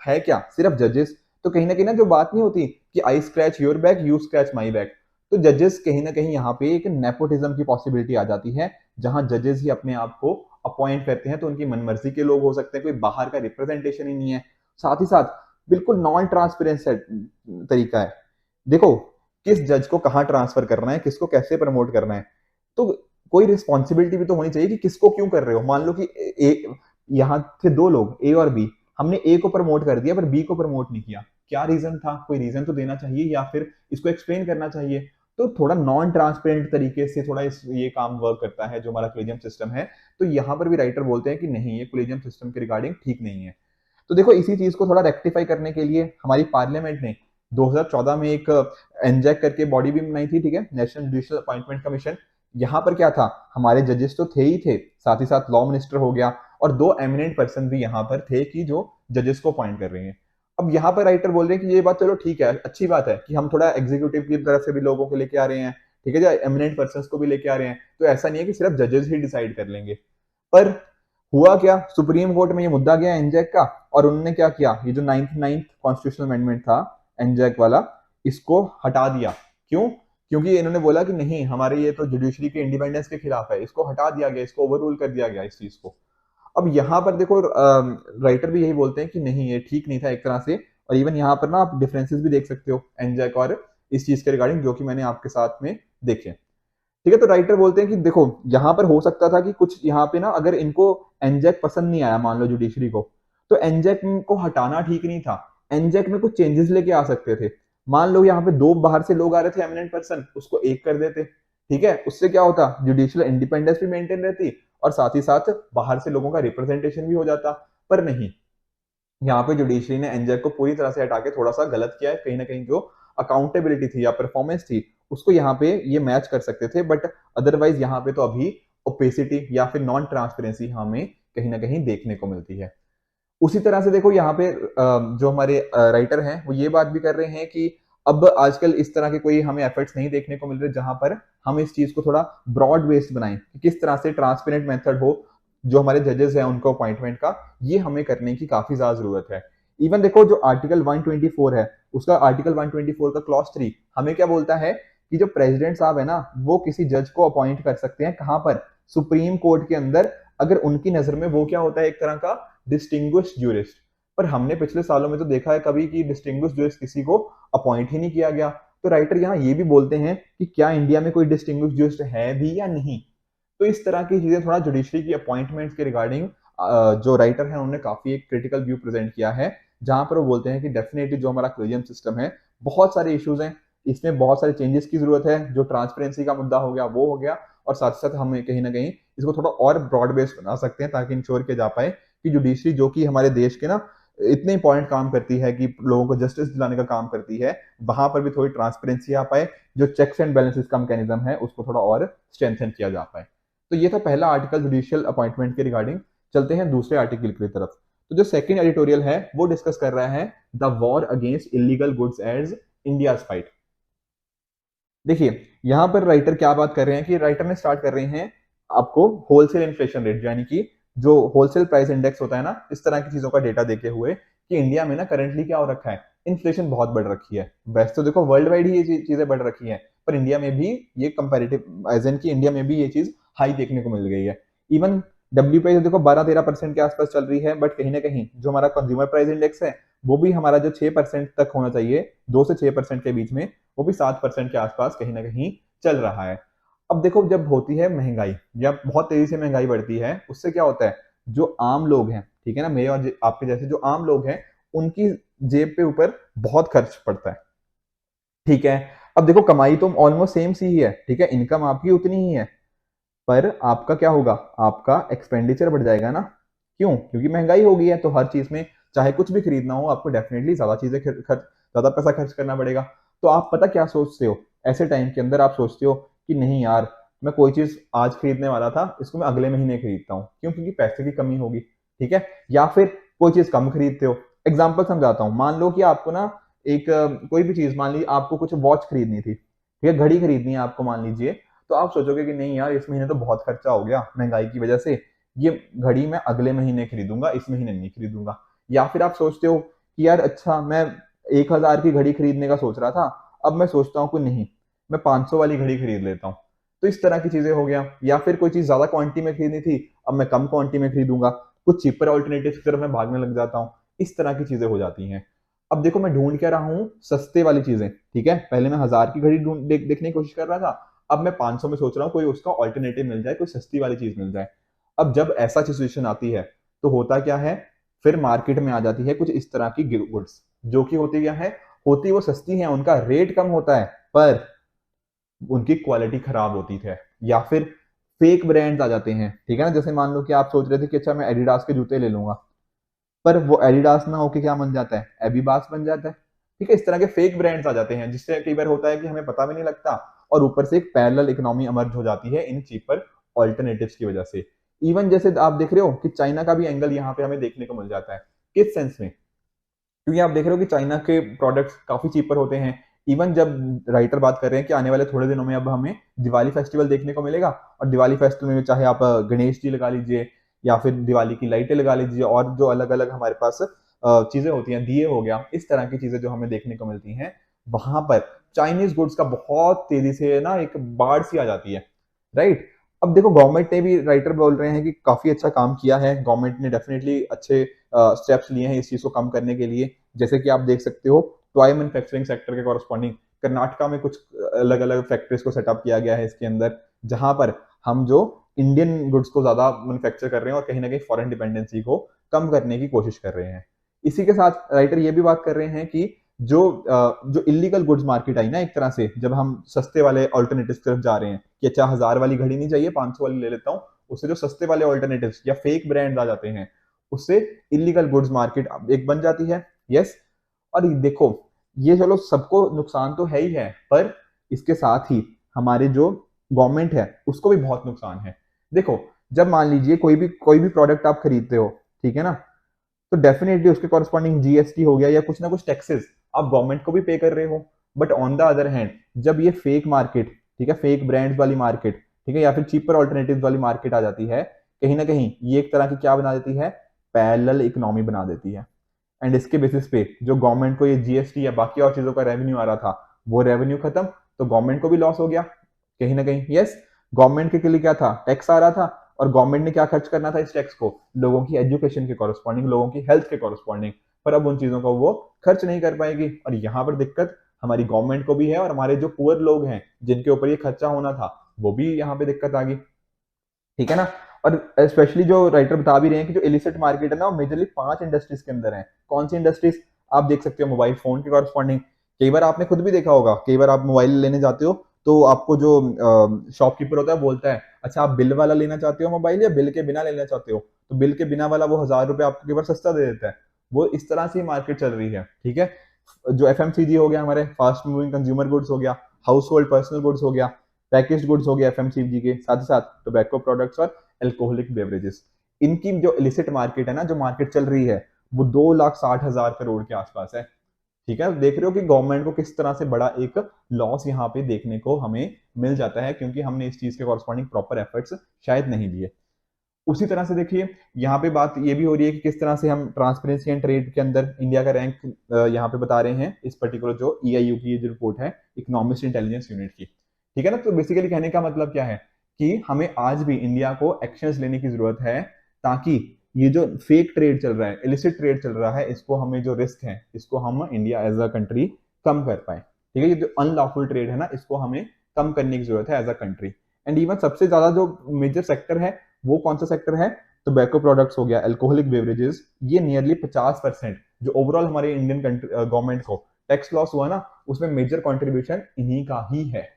है क्या, सिर्फ जजेस। तो कहीं ना कहीं ना जो बात नहीं होती कि आई scratch your back you scratch my back, तो जजेस कहीं ना कहीं यहाँ पे एक नेपोटिज्म की पॉसिबिलिटी आ जाती है, जहां जजेस ही अपने आप को अपॉइंट करते हैं। तो उनकी मनमर्जी के लोग हो सकते हैं, कोई बाहर का रिप्रेजेंटेशन ही नहीं है। साथ ही साथ बिल्कुल नॉन ट्रांसपेरेंट तरीका है। देखो, किस जज को कहाँ ट्रांसफर करना है, किसको कैसे प्रमोट करना है, तो कोई रिस्पॉन्सिबिलिटी भी तो होनी चाहिए कि किसको क्यों कर रहे हो। मान लो कि यहाँ थे दो लोग, ए और बी, हमने ए को प्रमोट कर दिया पर बी को प्रमोट नहीं किया, क्या रीजन था, कोई रीजन तो देना चाहिए या फिर इसको एक्सप्लेन करना चाहिए। तो थोड़ा नॉन ट्रांसपेरेंट तरीके से थोड़ा ये काम वर्क करता है जो हमारा कोलिजियम सिस्टम है। तो यहाँ पर भी राइटर बोलते हैं कि नहीं, ये कोलिजियम सिस्टम के रिगार्डिंग ठीक नहीं है। तो देखो, इसी चीज को थोड़ा रेक्टिफाई करने के लिए हमारी पार्लियामेंट ने 2014 में एक एनजैक करके बॉडी भी बनाई थी, ठीक है, नेशनल जुडिशियल अपॉइंटमेंट कमीशन। यहाँ पर क्या था, हमारे जजेस तो थे ही थे, साथ ही साथ लॉ मिनिस्टर हो गया और दो एमिनेंट पर्सन भी यहाँ पर थे कि जो जजेस को अपॉइंट कर रहे हैं। अब यहाँ पर राइटर बोल रहे हैं कि ये बात चलो ठीक है, अच्छी बात है कि हम थोड़ा एग्जीक्यूटिव की तरफ से भी लोगों को लेके आ रहे हैं, ठीक है, जो एमिनेंट पर्सन को भी लेके आ रहे हैं। तो ऐसा नहीं है कि सिर्फ जजेस ही डिसाइड कर लेंगे। पर हुआ क्या, सुप्रीम कोर्ट में ये मुद्दा गया एनजैक का, और उन्होंने क्या किया, ये जो नाइन्थ कॉन्स्टिट्यूशनल अमेंडमेंट था एनजैक वाला, इसको हटा दिया। क्यों? क्योंकि इन्होंने बोला कि नहीं, हमारे ये तो जुडिशरी के इंडिपेंडेंस के खिलाफ है, इसको हटा दिया गया, इसको ओवररूल कर दिया गया इस चीज को। अब यहाँ पर देखो, राइटर भी यही बोलते हैं कि नहीं, ये ठीक नहीं था एक तरह से। और इवन यहाँ पर ना आप डिफरेंसेस भी देख सकते हो एनजैक और इस चीज के रिगार्डिंग, जो कि मैंने आपके साथ में देखे, ठीक है। तो राइटर बोलते हैं कि देखो, यहाँ पर हो सकता था कि कुछ यहाँ पे ना, अगर इनको एनजैक पसंद नहीं आया मान लो जुडिशरी को, तो एनजैक को हटाना ठीक नहीं था, एनजैक में कुछ चेंजेस लेके आ सकते थे। मान लो यहाँ पे दो बाहर से लोग आ रहे थे एमिनेंट पर्सन, उसको एक कर देते, ठीक है, उससे क्या होता, जुडिशियल इंडिपेंडेंस भी मेंटेन रहती और साथ ही साथ बाहर से लोगों का रिप्रेजेंटेशन भी हो जाता। पर नहीं, यहाँ पे जुडिशरी ने एनजैक को पूरी तरह से हटा के थोड़ा सा गलत किया है। कहीं ना कहीं जो अकाउंटेबिलिटी थी या परफॉर्मेंस थी, उसको यहाँ पे ये मैच कर सकते थे, बट अदरवाइज यहाँ पे तो अभी ओपेसिटी या फिर नॉन ट्रांसपेरेंसी हमें कहीं ना कहीं देखने को मिलती है। उसी तरह से देखो, यहाँ पे जो हमारे राइटर हैं वो ये बात भी कर रहे हैं कि अब आजकल इस तरह के कोई हमें एफर्ट्स नहीं देखने को मिल रहे जहां पर हम इस चीज को थोड़ा ब्रॉड बेस्ड बनाएं कि किस तरह से ट्रांसपेरेंट मेथड हो जो हमारे जजेस हैं उनको अपॉइंटमेंट का, ये हमें करने की काफी ज्यादा जरूरत है। इवन देखो, जो आर्टिकल 124 है, उसका आर्टिकल 124 का क्लॉज 3 हमें क्या बोलता है कि जो प्रेसिडेंट साहब है ना, वो किसी जज को अपॉइंट कर सकते हैं, कहां पर, सुप्रीम कोर्ट के अंदर, अगर उनकी नजर में वो क्या होता है, एक तरह का डिस्टिंग्विश्ड ज्यूरिस्ट। पर हमने पिछले सालों में तो देखा है कभी कि डिस्टिंग्विश्ड ज्यूरिस्ट किसी को अपॉइंट ही नहीं किया गया। तो राइटर यहाँ ये भी बोलते हैं कि क्या इंडिया में कोई डिस्टिंग्विश्ड ज्यूरिस्ट है भी या नहीं। तो इस तरह की चीजें थोड़ा जुडिशरी की अपॉइंटमेंट्स के रिगार्डिंग जो राइटर है उन्होंने काफी एक क्रिटिकल व्यू प्रेजेंट किया है, जहां पर वो बोलते हैं कि डेफिनेटली जो हमारा कोलिजियम सिस्टम है, बहुत सारे इश्यूज हैं, इसमें बहुत सारे चेंजेस की जरूरत है। जो ट्रांसपेरेंसी का मुद्दा हो गया वो हो गया, और साथ साथ हमें कहीं ना कहीं इसको थोड़ा और ब्रॉड बेस्ड बना सकते हैं, ताकि इंश्योर किया जा पाए कि जुडिशरी, जो कि हमारे देश के ना इतने इंपॉर्टेंट काम करती है कि लोगों को जस्टिस दिलाने का काम करती है, वहां पर भी थोड़ी ट्रांसपेरेंसी आ पाए, जो चेक्स एंड बैलेंसेस का मैकेनिज्म है उसको थोड़ा और स्ट्रेंथन किया जा पाए। तो ये था पहला आर्टिकल जुडिशियल अपॉइंटमेंट के रिगार्डिंग। चलते हैं दूसरे आर्टिकल की तरफ। तो जो सेकंड एडिटोरियल है वो डिस्कस कर रहा है the war against illegal goods as India fight. देखिए, यहां पर राइटर क्या बात कर रहे हैं कि राइटर ने स्टार्ट कर रहे हैं आपको होलसेल इन्फ्लेशन रेट, यानी कि जो होलसेल प्राइस इंडेक्स होता है ना, इस तरह की चीजों का डेटा देते हुए कि इंडिया में ना करंटली क्या हो रखा है, इन्फ्लेशन बहुत बढ़ रखी है। वैसे तो देखो वर्ल्ड वाइड ही ये चीजें बढ़ रखी है, पर इंडिया में भी ये कंपैरेटिव एज एन की इंडिया में भी ये चीज हाई देखने को मिल गई है। इवन डब्ल्यूपीआई देखो 12-13% के आसपास चल रही है, बट कहीं ना कहीं जो हमारा कंज्यूमर प्राइस इंडेक्स है वो भी हमारा जो 6% तक होना चाहिए, 2 से 6% के बीच में, वो भी 7% के आसपास कहीं ना कहीं चल रहा है। अब देखो, जब होती है महंगाई या बहुत तेजी से महंगाई बढ़ती है, उससे क्या होता है, जो आम लोग हैं, ठीक है ना, मेरे और आपके जैसे जो आम लोग हैं, उनकी जेब पे ऊपर बहुत खर्च पड़ता है, ठीक है। अब देखो, कमाई तो ऑलमोस्ट सेम सी ही है, ठीक है, इनकम आपकी उतनी ही है, पर आपका क्या होगा, आपका एक्सपेंडिचर बढ़ जाएगा ना। क्यों? क्योंकि महंगाई हो गई है, तो हर चीज में चाहे कुछ भी खरीदना हो, आपको डेफिनेटली ज्यादा चीजें ज्यादा पैसा खर्च करना पड़ेगा। तो आप पता क्या सोचते हो, ऐसे टाइम के अंदर आप सोचते हो कि नहीं यार, मैं कोई चीज आज खरीदने वाला था, इसको मैं अगले महीने खरीदता हूँ, क्यों? क्योंकि पैसे की कमी होगी, ठीक है। या फिर कोई चीज कम खरीदते हो। एग्जाम्पल समझाता हूँ, मान लो कि आपको ना एक कोई भी चीज, मान लीजिए आपको कुछ वॉच खरीदनी थी, ठीक है, घड़ी खरीदनी है आपको मान लीजिए, तो आप सोचोगे कि नहीं यार, इस महीने तो बहुत खर्चा हो गया महंगाई की वजह से, ये घड़ी मैं अगले महीने खरीदूंगा, इस महीने नहीं खरीदूंगा। या फिर आप सोचते हो कि यार अच्छा, मैं 1,000 की घड़ी खरीदने का सोच रहा था, अब मैं सोचता हूँ कि नहीं, मैं 500 वाली घड़ी खरीद लेता हूँ। तो इस तरह की चीजें हो गया। या फिर कोई चीज ज्यादा क्वांटिटी में खरीदनी थी, अब मैं कम क्वांटिटी में खरीदूंगा, कुछ चीपर ऑल्टरनेटिव की तरफ मैं भागने लग जाता हूँ। इस तरह की चीजें हो जाती हैं। अब देखो, मैं ढूंढ क्या रहा हूँ, सस्ते वाली चीजें, ठीक है। पहले मैं 1,000 की घड़ी देखने की कोशिश कर रहा था, अब मैं 500 में सोच रहा हूँ कोई उसका ऑल्टरनेटिव मिल जाए, कोई सस्ती वाली चीज मिल जाए। अब जब ऐसा सिचुएशन आती है तो होता क्या है, फिर मार्केट में आ जाती है कुछ इस तरह की गुड्स, जो कि होती क्या है, होती वो सस्ती है, उनका रेट कम होता है, पर उनकी क्वालिटी खराब होती है। या फिर फेक ब्रांड्स आ जाते हैं, ठीक है ना। जैसे मान लो कि आप सोच रहे थे कि अच्छा मैं एडिडास के जूते ले लूंगा, पर वो एडिडास ना होके क्या बन जाता है, एबीबास बन जाता है, ठीक है। इस तरह के फेक ब्रांड्स आ जाते हैं, जिससे कई बार होता है कि हमें पता भी नहीं लगता, और ऊपर से एक पैरेलल इकोनॉमी इमर्ज हो जाती है इन चीपर ऑल्टरनेटिव्स की वजह से। इवन जैसे आप देख रहे हो कि चाइना का भी एंगल यहाँ पे हमें देखने को मिल जाता है। किस सेंस में? क्योंकि आप देख रहे हो कि चाइना के प्रोडक्ट्स काफी चीपर होते हैं। इवन जब राइटर बात कर रहे हैं कि आने वाले थोड़े दिनों में अब हमें दिवाली फेस्टिवल देखने को मिलेगा, और दिवाली फेस्टिवल में चाहे आप गणेश जी लगा लीजिए, या फिर दिवाली की लाइटें लगा लीजिए, और जो अलग अलग हमारे पास चीजें होती हैं, दिए हो गया, इस तरह की चीजें जो हमें देखने को मिलती हैं, वहां पर चाइनीज गुड्स का बहुत तेजी से ना एक बाढ़ सी आ जाती है, राइट। अब देखो, गवर्नमेंट ने भी, राइटर बोल रहे हैं कि काफी अच्छा काम किया है, गवर्नमेंट ने डेफिनेटली अच्छे स्टेप्स लिए हैं इस चीज को कम करने के लिए। जैसे कि आप देख सकते हो, टॉय मैन्युफैक्चरिंग सेक्टर के कॉरस्पॉन्डिंग कर्नाटका में कुछ अलग अलग फैक्ट्रीज को सेटअप किया गया है इसके अंदर, जहां पर हम जो इंडियन गुड्स को ज्यादा मैन्युफैक्चर कर रहे हैं और कहीं ना कहीं फॉरेन डिपेंडेंसी को कम करने की कोशिश कर रहे हैं। इसी के साथ राइटर ये भी बात कर रहे हैं कि जो इलीगल गुड्स मार्केट आई ना, एक तरह से जब हम सस्ते वाले ऑल्टरनेटिव की तरफ जा रहे हैं कि अच्छा 1,000 वाली घड़ी नहीं चाहिए, 500 वाली ले लेता हूँ, उससे जो सस्ते वाले ऑल्टरनेटिव या फेक ब्रांड्स आ जाते हैं, उससे इलीगल गुड्स मार्केट एक बन जाती है। यस। और देखो, ये चलो सबको नुकसान तो है ही है, पर इसके साथ ही हमारे जो गवर्नमेंट है उसको भी बहुत नुकसान है। देखो, जब मान लीजिए कोई भी प्रोडक्ट आप खरीदते हो, ठीक है ना, तो डेफिनेटली उसके कॉरस्पॉन्डिंग जीएसटी हो गया या कुछ ना कुछ टैक्सेस आप गवर्नमेंट को भी पे कर रहे हो। But on the other hand, जब ये फेक मार्केट, ठीक है, फेक ब्रांड्स वाली मार्केट, ठीक है, या फिर चीपर ऑल्टरनेटिव वाली मार्केट आ जाती है, कहीं ना कहीं ये एक तरह की क्या बना देती है, पैरेलल इकोनॉमी बना देती है। एंड इसके बेसिस पे जो गवर्नमेंट को ये जीएसटी या बाकी और चीजों का रेवेन्यू आ रहा था, वो रेवेन्यू खत्म, तो गवर्नमेंट को भी लॉस हो गया कहीं ना कहीं। यस। गवर्नमेंट के लिए क्या था, टैक्स आ रहा था, और गवर्नमेंट ने क्या खर्च करना था इस टैक्स को, लोगों की एजुकेशन के कॉरस्पॉन्डिंग, लोगों की हेल्थ के कॉरस्पॉन्डिंग, पर अब उन चीजों को वो खर्च नहीं कर पाएगी। और यहाँ पर दिक्कत हमारी गवर्नमेंट को भी है, और हमारे जो पुअर लोग हैं जिनके ऊपर ये खर्चा होना था, वो भी यहाँ पे दिक्कत आ गई, ठीक है ना। और स्पेशली जो राइटर बता भी रहे हैं कि जो इलिसिट मार्केट है ना, वो मेजरली 5 इंडस्ट्रीज के अंदर है। कौन सी इंडस्ट्रीज? आप देख सकते हो, मोबाइल फोन के कॉरस्पॉन्डिंग, कई बार आपने खुद भी देखा होगा, कई बार आप मोबाइल लेने जाते हो तो आपको जो शॉपकीपर होता है बोलता है, अच्छा आप बिल वाला लेना चाहते हो मोबाइल या बिल के बिना लेना चाहते हो, तो बिल के बिना वाला वो 1,000 रुपये आपको कई बार सस्ता दे देता है। वो इस तरह से मार्केट चल रही है, ठीक है। जो एफएमसीजी हो गया, हमारे फास्ट मूविंग कंज्यूमर गुड्स हो गया, हाउस होल्ड पर्सनल गुड्स हो गया, पैकेज गुड्स हो गया एफएमसीजी के, साथ ही साथ टोबैको प्रोडक्ट्स और एल्कोहलिक बेवरेजेस, इनकी जो इलिसिट मार्केट है ना, जो मार्केट चल रही है, वो 2,60,000 करोड़ के आसपास है, ठीक है। देख रहे हो कि गवर्नमेंट को किस तरह से बड़ा एक लॉस यहाँ पे देखने को हमें मिल जाता है, क्योंकि हमने इस चीज के कॉरस्पॉन्डिंग प्रॉपर एफर्ट्स शायद नहीं लिए। उसी तरह से देखिए, यहाँ पे बात ये भी हो रही है कि किस तरह से हम ट्रांसपेरेंसी एंड ट्रेड के अंदर इंडिया का रैंक यहाँ पे बता रहे हैं, इस पर्टिकुलर जो ईआईयू की जो रिपोर्ट है, इकोनॉमिस्ट इंटेलिजेंस यूनिट की, ठीक है ना। तो बेसिकली कहने का मतलब क्या है कि हमें आज भी इंडिया को एक्शंस लेने की जरूरत है, ताकि ये जो फेक ट्रेड चल रहा है, इलिसिट ट्रेड चल रहा है, इसको हमें जो रिस्क है, इसको हम इंडिया एज अ कंट्री कम कर पाए, ठीक है। ये जो अनलॉफुल ट्रेड है ना, इसको हमें कम करने की जरूरत है as a country. And even सबसे ज्यादा जो मेजर सेक्टर है, वो कौन सा सेक्टर है? टोबैको प्रोडक्ट्स हो गया, अल्कोहलिक बेवरेजेस, ये नियरली 50% जो ओवरऑल हमारे इंडियन गवर्नमेंट को टैक्स लॉस हुआ ना, उसमें मेजर कंट्रीब्यूशन इन्हीं का ही है,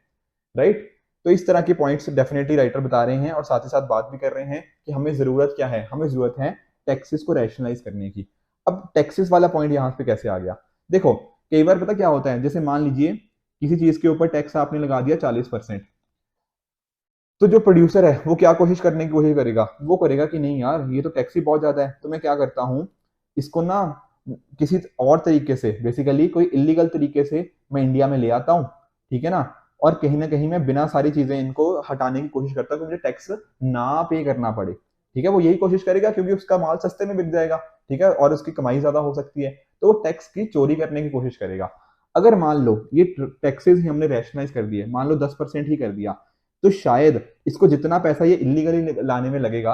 राइट। तो इस तरह के पॉइंट्स डेफिनेटली राइटर बता रहे हैं, और साथ ही साथ बात भी कर रहे हैं कि हमें जरूरत क्या है, हमें जरूरत है टैक्सेस को रैशनलाइज करने की। अब टैक्सेस वाला पॉइंट यहाँ पे कैसे आ गया? देखो, कई बार पता क्या होता है, जैसे मान लीजिए किसी चीज के ऊपर टैक्स आपने लगा दिया 40%, तो जो प्रोड्यूसर है वो क्या कोशिश करेगा, वो करेगा कि नहीं यार ये तो टैक्स ही बहुत ज्यादा है, तो मैं क्या करता हूँ, इसको ना किसी और तरीके से, बेसिकली कोई इलीगल तरीके से मैं इंडिया में ले आता हूँ, ठीक है ना, और कहीं ना कहीं मैं बिना सारी चीजें इनको हटाने की कोशिश करता हूँ कि मुझे टैक्स ना पे करना पड़े, ठीक है। वो यही कोशिश करेगा क्योंकि उसका माल सस्ते में बिक जाएगा, ठीक है, और उसकी कमाई ज्यादा हो सकती है, तो वो टैक्स की चोरी करने की कोशिश करेगा। अगर मान लो ये टैक्सेस ही हमने रैशनलाइज कर दिए, मान लो 10% ही कर दिया, तो शायद इसको जितना पैसा ये इलीगली लाने में लगेगा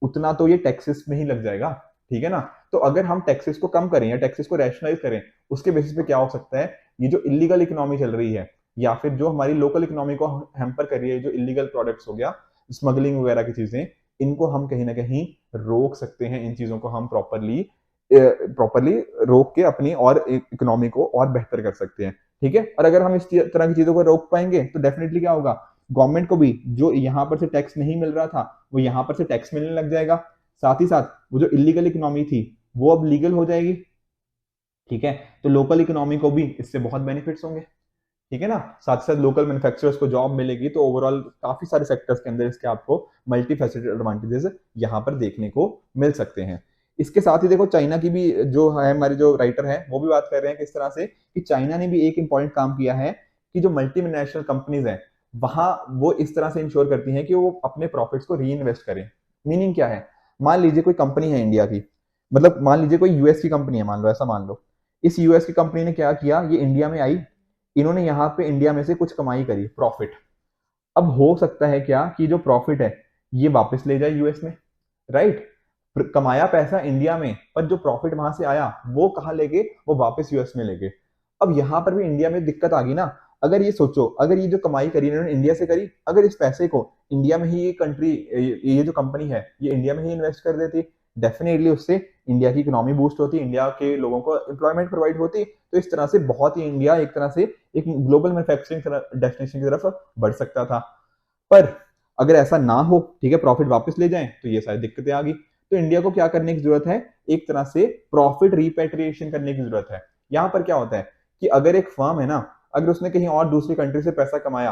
उतना तो ये टैक्सेस में ही लग जाएगा, ठीक है ना। तो अगर हम टैक्सेस को कम करें या टैक्सेस को रैशनलाइज करें, उसके बेसिस पे क्या हो सकता है, ये जो इलीगल इकोनॉमी चल रही है या फिर जो हमारी लोकल इकोनॉमी को हैम्पर कर रही है, जो इलीगल प्रोडक्ट्स हो गया, स्मगलिंग वगैरह की चीजें, इनको हम कहीं ना कहीं रोक सकते हैं। इन चीजों को हम प्रॉपरली प्रॉपरली रोक के अपनी और इकोनॉमी को और बेहतर कर सकते हैं, ठीक है। और अगर हम इस तरह की चीजों को रोक पाएंगे तो डेफिनेटली क्या होगा, गवर्नमेंट को भी जो यहाँ पर से टैक्स नहीं मिल रहा था वो यहाँ पर से टैक्स मिलने लग जाएगा, साथ ही साथ वो जो इलीगल इकोनॉमी थी वो अब लीगल हो जाएगी, ठीक है। तो लोकल इकोनॉमी को भी इससे बहुत बेनिफिट्स होंगे, ठीक है ना। साथ ही साथ लोकल मैन्युफैक्चरर्स को जॉब मिलेगी, तो ओवरऑल काफी सारे सेक्टर्स के अंदर इसके आपको मल्टी फैसेटेड एडवांटेजेस यहाँ पर देखने को मिल सकते हैं। इसके साथ ही देखो चाइना की भी जो है, हमारे जो राइटर है वो भी बात कर रहे हैं किस तरह से कि चाइना ने भी एक इंपॉर्टेंट काम किया है कि जो मल्टी नेशनल कंपनीज हैं वहां वो इस तरह से इंश्योर करती हैं कि वो अपने प्रॉफिट्स को री इन्वेस्ट करें। मीनिंग क्या है, मान लीजिए कोई कंपनी है इंडिया की, मतलब मान लीजिए कोई यूएस की कंपनी है, मान लो ऐसा मान लो, इस यूएस की कंपनी ने क्या किया, ये इंडिया में आई, इन्होंने यहाँ पे इंडिया में से कुछ कमाई करी, प्रॉफिट। अब हो सकता है क्या कि जो प्रॉफिट है ये वापस ले जाए यूएस में, राइट। कमाया पैसा इंडिया में, पर जो प्रॉफिट वहां से आया वो कहाँ ले गए, वो वापस यूएस में ले गए। अब यहाँ पर भी इंडिया में दिक्कत आ गई ना। अगर ये सोचो, अगर ये जो कमाई करी इन्होंने इंडिया से करी, अगर इस पैसे को इंडिया में ही ये कंट्री, ये जो कंपनी है ये इंडिया में ही इन्वेस्ट कर देती, डेफिनेटली उससे इंडिया की इकोनॉमी बूस्ट होती, इंडिया के लोगों को एम्प्लॉयमेंट प्रोवाइड होती। तो इस तरह से बहुत ही इंडिया एक तरह से एक ग्लोबल मैन्युफैक्चरिंग डेस्टिनेशन की तरफ बढ़ सकता था। पर अगर ऐसा ना हो, ठीक है, प्रॉफिट वापस ले जाएं, तो ये सारी दिक्कतें आ गई। तो इंडिया को क्या करने की जरूरत है, एक तरह से प्रॉफिट रिपेट्रिएशन करने की जरूरत है। यहाँ पर क्या होता है कि अगर एक फर्म है ना, अगर उसने कहीं और दूसरी कंट्री से पैसा कमाया,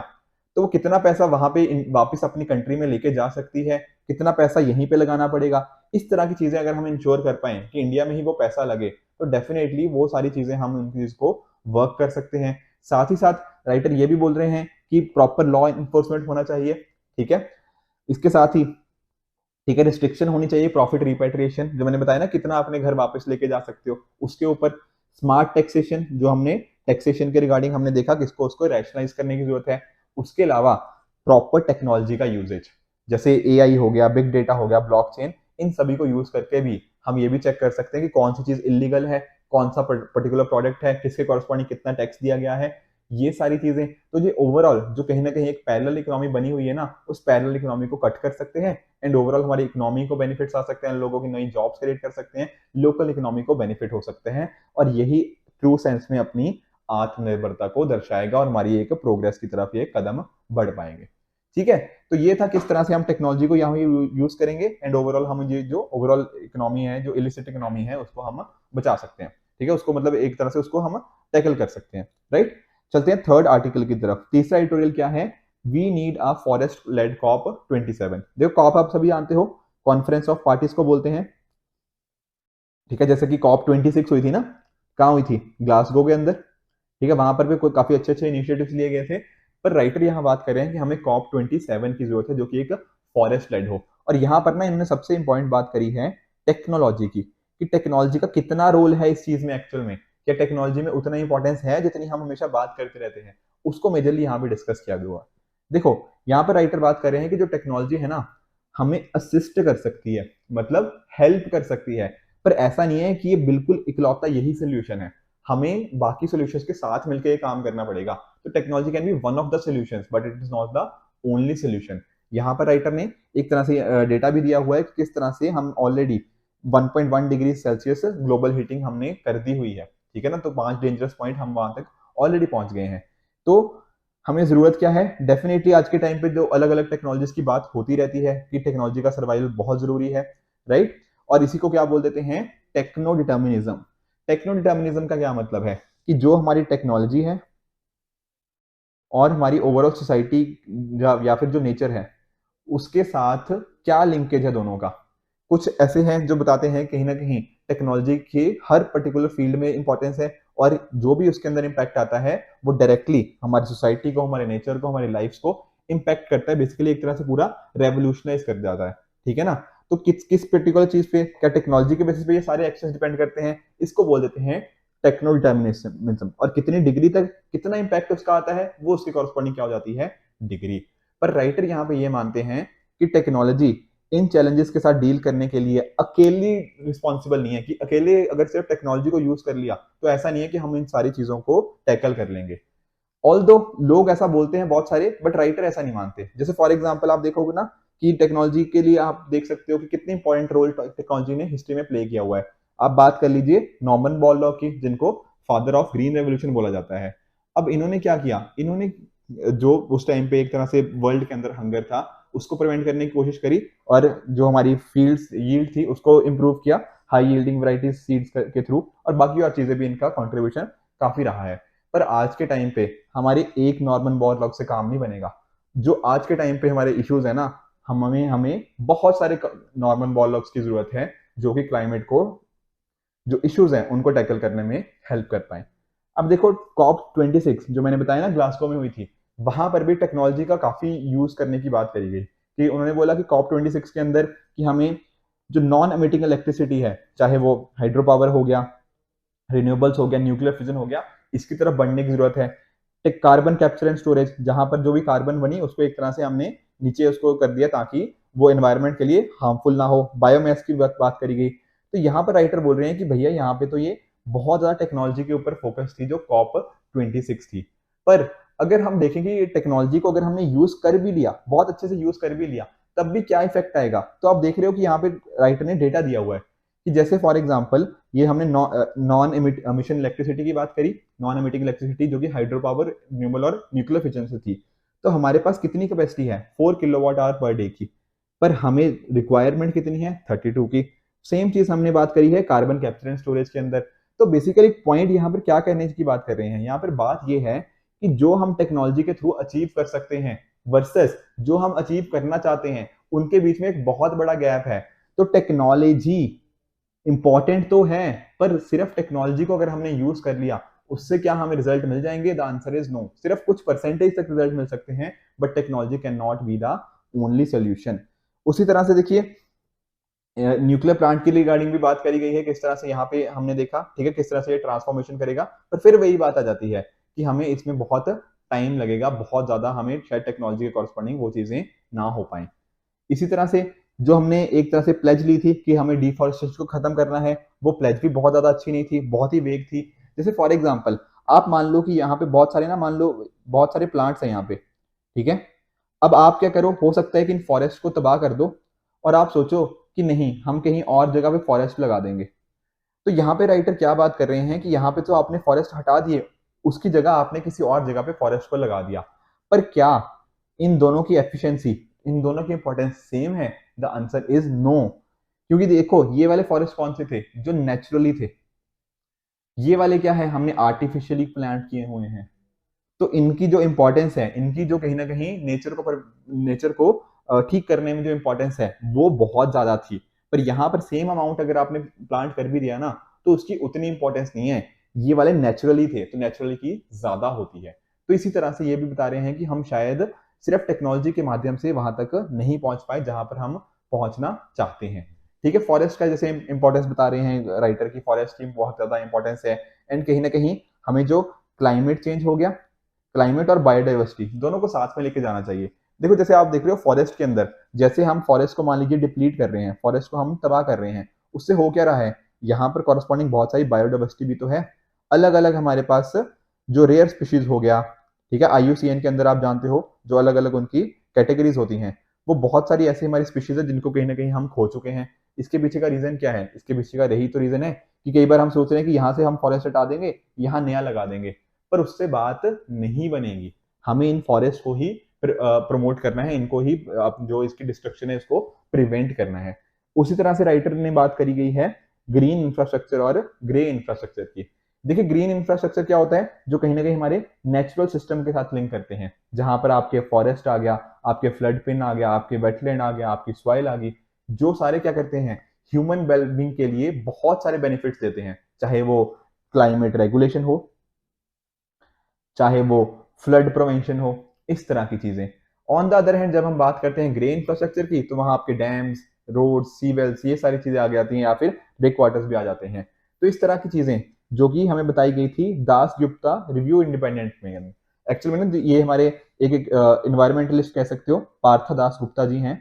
तो वो कितना पैसा वहां पे वापस अपनी कंट्री में लेके जा सकती है, कितना पैसा यहीं पे लगाना पड़ेगा, इस तरह की चीजें अगर हम इंश्योर कर पाए कि इंडिया में ही वो पैसा लगे, तो डेफिनेटली वो सारी चीजें हम उन चीज को वर्क कर सकते हैं। साथ ही साथ राइटर ये भी बोल रहे हैं कि प्रॉपर लॉ इन्फोर्समेंट होना चाहिए, ठीक है। इसके साथ ही, ठीक है, रिस्ट्रिक्शन होनी चाहिए प्रॉफिट रिपेट्रिएशन, जो मैंने बताया ना कितना अपने घर वापस लेके जा सकते हो उसके ऊपर। स्मार्ट टैक्सेशन, जो हमने टैक्सेशन के रिगार्डिंग हमने देखा किसको उसको रैशनलाइज करने की जरूरत है। उसके अलावा प्रॉपर टेक्नोलॉजी का यूजेज, जैसे एआई हो गया, बिग डेटा हो गया, ब्लॉकचेन, इन सभी को यूज करके भी हम ये भी चेक कर सकते हैं कि कौन सी चीज इलीगल है, कौन सा पर्टिकुलर प्रोडक्ट है, किसके कॉरस्पॉन्डिंग कितना टैक्स दिया गया है, ये सारी चीजें। तो ये ओवरऑल जो कहीं ना कहीं एक पैरेलल इकोनॉमी बनी हुई है ना, उस पैरेलल इकोनॉमी को कट कर सकते हैं, एंड ओवरऑल हमारी इकोनॉमी को बेनिफिट्स आ सकते हैं, लोगों की नई जॉब्स क्रिएट कर सकते हैं, लोकल इकोनॉमी को बेनिफिट हो सकते हैं, और यही ट्रू सेंस में अपनी आत्मनिर्भरता को दर्शाएगा और हमारी एक प्रोग्रेस की तरफ ये कदम बढ़ पाएंगे, ठीक है। तो ये था किस तरह से हम टेक्नोलॉजी को यहाँ यूज करेंगे, एंड ओवरऑल हम ये जो ओवरऑल इकोनॉमी है, जो इलिसिट इकोनॉमी है, उसको हम बचा सकते हैं, ठीक है, उसको मतलब एक तरह से उसको हम टैकल कर सकते हैं, राइट। चलते हैं थर्ड आर्टिकल की तरफ। तीसरा एडिटोरियल क्या है, we need a forest led COP 27। देखो कॉप आप सभी जानते हो, कॉन्फ्रेंस ऑफ पार्टीज को बोलते हैं, ठीक है। जैसे कि कॉप 26 हुई थी ना, कहाँ हुई थी, ग्लासगो के अंदर, ठीक है। वहां पर भी कोई काफी अच्छे अच्छे इनिशिएटिव्स लिए गए थे। पर राइटर यहाँ बात कर रहे हैं कि हमें कॉप 27 की जरूरत है जो कि एक फॉरेस्ट लेड हो। और यहाँ पर ना इन्होंने सबसे इंपॉर्टेंट बात करी है टेक्नोलॉजी की, कि टेक्नोलॉजी का कितना रोल है इस चीज में एक्चुअल में, क्या टेक्नोलॉजी में उतना इंपॉर्टेंस है जितनी हम हमेशा बात करते रहते हैं, उसको मेजरली यहाँ पे डिस्कस किया गया। देखो यहाँ पर राइटर बात कर रहे हैं कि जो टेक्नोलॉजी है ना, हमें असिस्ट कर सकती है, मतलब हेल्प कर सकती है, पर ऐसा नहीं है कि ये बिल्कुल इकलौता यही सोल्यूशन है, हमें बाकी सॉल्यूशंस के साथ मिलकर ये काम करना पड़ेगा। तो technology can be one of the solutions but it is not the only solution. यहाँ पर राइटर ने एक तरह से डेटा भी दिया हुआ है कि किस तरह से हम already 1.1 degree Celsius global heating हमने कर दी हुई है, ठीक है ना। तो 5 डेंजरस पॉइंट हम वहां तक ऑलरेडी पहुंच गए हैं। तो हमें जरूरत क्या है, डेफिनेटली आज के टाइम पे जो अलग अलग टेक्नोलॉजीज की बात होती रहती है कि टेक्नोलॉजी का सर्वाइवल बहुत जरूरी है, राइट। और इसी को क्या बोल देते हैं, टेक्नो डिटर्मिनिज्म। टेक्नो डिटर्मिनिज्म का क्या मतलब है कि जो हमारी टेक्नोलॉजी है और हमारी ओवरऑल सोसाइटी या फिर जो नेचर है, उसके साथ क्या लिंकेज है दोनों का। कुछ ऐसे हैं जो बताते हैं कहीं ना कहीं टेक्नोलॉजी के हर पर्टिकुलर फील्ड में इंपॉर्टेंस है, और जो भी उसके अंदर इम्पैक्ट आता है वो डायरेक्टली हमारी सोसाइटी को, हमारे नेचर को, हमारी लाइफ को इम्पैक्ट करता है, बेसिकली एक तरह से पूरा रेवोल्यूशनाइज कर जाता है। ठीक है ना। तो किस पर्टिकुलर चीज पे, क्या टेक्नोलॉजी के बेसिस पे ये सारे एक्शंस डिपेंड करते हैं, इसको बोल देते हैं टेक्नो डिटर्मिनिज्म। और कितनी डिग्री तक कितना इंपैक्ट उसका आता है वो उसकी कॉरस्पॉन्डिंग क्या हो जाती है, डिग्री। पर राइटर यहाँ पे ये मानते हैं कि टेक्नोलॉजी इन चैलेंजेस के साथ डील करने के लिए अकेली रिस्पॉन्सिबल नहीं है, कि अकेले अगर सिर्फ टेक्नोलॉजी को यूज कर लिया तो ऐसा नहीं है कि हम इन सारी चीजों को टैकल कर लेंगे। ऑल्दो लोग ऐसा बोलते हैं बहुत सारे, बट राइटर ऐसा नहीं मानते। जैसे फॉर एग्जाम्पल आप देखोगे ना कि टेक्नोलॉजी के लिए आप देख सकते हो कि कितनी इंपॉर्टेंट रोल टेक्नोलॉजी ने हिस्ट्री में प्ले किया हुआ है। आप बात कर लीजिए नॉर्मन बोरलॉग की, जिनको फादर ऑफ ग्रीन रेवोल्यूशन बोला जाता है। अब इन्होंने क्या किया, इन्होंने जो उस टाइम पे एक तरह से वर्ल्ड के अंदर हंगर था उसको प्रिवेंट करने की कोशिश करी, और जो हमारी फील्ड्स यील्ड थी उसको इम्प्रूव किया हाई यील्डिंग वैरायटी सीड्स के थ्रू, और बाकी और चीजें भी इनका कंट्रीब्यूशन काफी रहा है। पर आज के टाइम पे हमारे एक नॉर्मन बोरलॉग से काम नहीं बनेगा। जो आज के टाइम पे हमारे इश्यूज है ना, हमें हमें बहुत सारे नॉर्मन बोरलॉग्स की जरूरत है जो कि क्लाइमेट को, जो इश्यूज हैं उनको टैकल करने में हेल्प कर पाए। अब देखो COP26 जो मैंने बताया ना ग्लासगो में हुई थी, वहां पर भी टेक्नोलॉजी का काफी यूज करने की बात करी गई, कि उन्होंने बोला कि COP26 के अंदर कि हमें जो नॉन एमिटिंग इलेक्ट्रिसिटी है, चाहे वो हाइड्रो पावर हो गया, रिन्यूएबल्स हो गया, न्यूक्लियर फिजन हो गया, इसकी तरफ बढ़ने की जरूरत है। कार्बन कैप्चर एंड स्टोरेज, जहां पर जो भी कार्बन बनी उसको एक तरह से हमने नीचे उसको कर दिया ताकि वो एनवायरनमेंट के लिए हार्मफुल ना हो। बायोमैस की बात करी गई। तो यहाँ पर राइटर बोल रहे हैं कि भैया यहाँ पे तो ये बहुत ज्यादा टेक्नोलॉजी के ऊपर फोकस थी जो COP26 थी। पर अगर हम देखेंगे ये टेक्नोलॉजी को अगर हमने यूज कर भी लिया, बहुत अच्छे से यूज कर भी लिया, तब भी क्या इफेक्ट आएगा। तो आप देख रहे हो कि यहाँ पे राइटर ने डेटा दिया हुआ है कि जैसे फॉर एग्जांपल ये हमने नॉन एमिशन इलेक्ट्रिसिटी की बात करी, नॉन एमिटिंग इलेक्ट्रिसिटी जो कि हाइड्रो पावर, रिन्यूएबल और न्यूक्लियर फिजन से थी। तो हमारे पास कितनी कैपेसिटी है, 4 किलोवाट आवर पर डे की, पर हमें रिक्वायरमेंट कितनी है, 32 की। सेम चीज हमने बात करी है कार्बन कैप्चर एंड स्टोरेज के अंदर। तो बेसिकली पॉइंट यहाँ पर क्या कहने की बात कर रहे हैं, यहाँ पर बात यह है कि जो हम टेक्नोलॉजी के थ्रू अचीव कर सकते हैं वर्सेस जो हम अचीव करना चाहते हैं, उनके बीच में एक बहुत बड़ा गैप है। तो टेक्नोलॉजी इंपॉर्टेंट तो है, पर सिर्फ टेक्नोलॉजी को अगर हमने यूज कर लिया उससे क्या हमें रिजल्ट मिल जाएंगे, द आंसर इज नो। सिर्फ कुछ परसेंटेज तक रिजल्ट मिल सकते हैं, but technology can not be the only solution. उसी तरह से देखिए न्यूक्लियर प्लांट की रिगार्डिंग भी बात करी गई है, किस तरह से यहाँ पे हमने देखा, ठीक है, किस तरह से ये ट्रांसफॉर्मेशन करेगा। पर फिर वही बात आ जाती है कि हमें इसमें बहुत टाइम लगेगा, बहुत ज्यादा, हमें शायद टेक्नोलॉजी के कॉरस्पॉन्डिंग वो चीजें ना हो पाए। इसी तरह से जो हमने एक तरह से प्लेज ली थी कि हमें डिफॉरेस्टेशन को खत्म करना है, वो प्लेज भी बहुत ज्यादा अच्छी नहीं थी, बहुत ही वेग थी। जैसे फॉर एग्जांपल आप मान लो कि यहाँ पे बहुत सारे ना, मान लो बहुत सारे प्लांट्स हैं यहाँ पे, ठीक है। अब आप क्या करो, हो सकता है कि इन फॉरेस्ट को तबाह कर दो और आप सोचो कि नहीं हम कहीं और जगह पे फॉरेस्ट लगा देंगे। तो यहाँ पे राइटर क्या बात कर रहे हैं कि यहाँ पे तो आपने फॉरेस्ट हटा दिए, उसकी जगह आपने किसी और जगह पे फॉरेस्ट को लगा दिया। पर क्या इन दोनों की एफिशिएंसी, इन दोनों की इंपॉर्टेंस सेम है? The answer is no. क्योंकि देखो ये वाले फॉरेस्ट कौन से थे, जो नेचुरली थे। ये वाले क्या है, हमने आर्टिफिशियली प्लांट किए हुए हैं। तो इनकी जो इंपॉर्टेंस है, इनकी जो कहीं ना कहीं नेचर को ठीक करने में जो इंपॉर्टेंस है वो बहुत ज्यादा थी। पर यहाँ पर सेम अमाउंट अगर आपने प्लांट कर भी दिया ना, तो उसकी उतनी इंपॉर्टेंस नहीं है। ये वाले नेचुरली थे तो नेचुरली की ज्यादा होती है। तो इसी तरह से ये भी बता रहे हैं कि हम शायद सिर्फ टेक्नोलॉजी के माध्यम से वहां तक नहीं पहुंच पाए जहां पर हम पहुंचना चाहते हैं। ठीक है, फॉरेस्ट का जैसे इंपॉर्टेंस बता रहे हैं राइटर की, फॉरेस्ट की बहुत ज्यादा इंपॉर्टेंस है। एंड कहीं ना कहीं हमें जो क्लाइमेट चेंज हो गया, क्लाइमेट और बायोडाइवर्सिटी दोनों को साथ में लेके जाना चाहिए। देखो जैसे आप देख रहे हो फॉरेस्ट के अंदर, जैसे हम फॉरेस्ट को मान लीजिए डिप्लीट कर रहे हैं, फॉरेस्ट को हम तबाह कर रहे हैं, उससे हो क्या रहा है, यहाँ पर कॉरस्पॉन्डिंग बहुत सारी बायोडाइवर्सिटी भी तो है। अलग अलग हमारे पास जो रेयर स्पीशीज हो गया, ठीक है, IUCN के अंदर आप जानते हो जो अलग अलग उनकी कैटेगरीज होती हैं, वो बहुत सारी ऐसी हमारी स्पीशीज है जिनको कहीं ना कहीं हम खो चुके हैं। इसके पीछे का रीजन क्या है, इसके पीछे का यही तो रीजन है कि कई बार हम सोच रहे हैं कि यहाँ से हम फॉरेस्ट हटा देंगे, यहाँ नया लगा देंगे, पर उससे बात नहीं बनेगी। हमें इन फॉरेस्ट को ही प्रमोट करना है, इनको ही जो इसकी डिस्ट्रक्शन है इसको प्रिवेंट करना है। उसी तरह से राइटर ने बात करी गई है ग्रीन इंफ्रास्ट्रक्चर और ग्रे इंफ्रास्ट्रक्चर की। देखिए ग्रीन इंफ्रास्ट्रक्चर क्या होता है, जो कहीं ना कहीं हमारे नेचुरल सिस्टम के साथ लिंक करते हैं, जहां पर आपके फॉरेस्ट आ गया, आपके फ्लड पिन आ गया, आपके वेटलैंड आ गया, आपकी सॉइल आ गई, जो सारे क्या करते हैं ह्यूमन वेलबींग के लिए बहुत सारे बेनिफिट्स देते हैं, चाहे वो क्लाइमेट रेगुलेशन हो, चाहे वो फ्लड प्रिवेंशन हो, इस तरह की चीजें। ऑन द अदर हैंड जब हम बात करते हैं ग्रे इंफ्रास्ट्रक्चर की, तो वहां आपके डैम्स, रोड, सीवेल्स, ये सारी चीजें आ जाती हैं, या फिर ब्रेक वाटर्स भी आ जाते हैं। तो इस तरह की चीजें जो कि हमें बताई गई थी दास गुप्ता रिव्यू इंडिपेंडेंट में। एक्चुअली में ये हमारे एक इन्वायरमेंटलिस्ट कह सकते हो, पार्था दास गुप्ता जी हैं।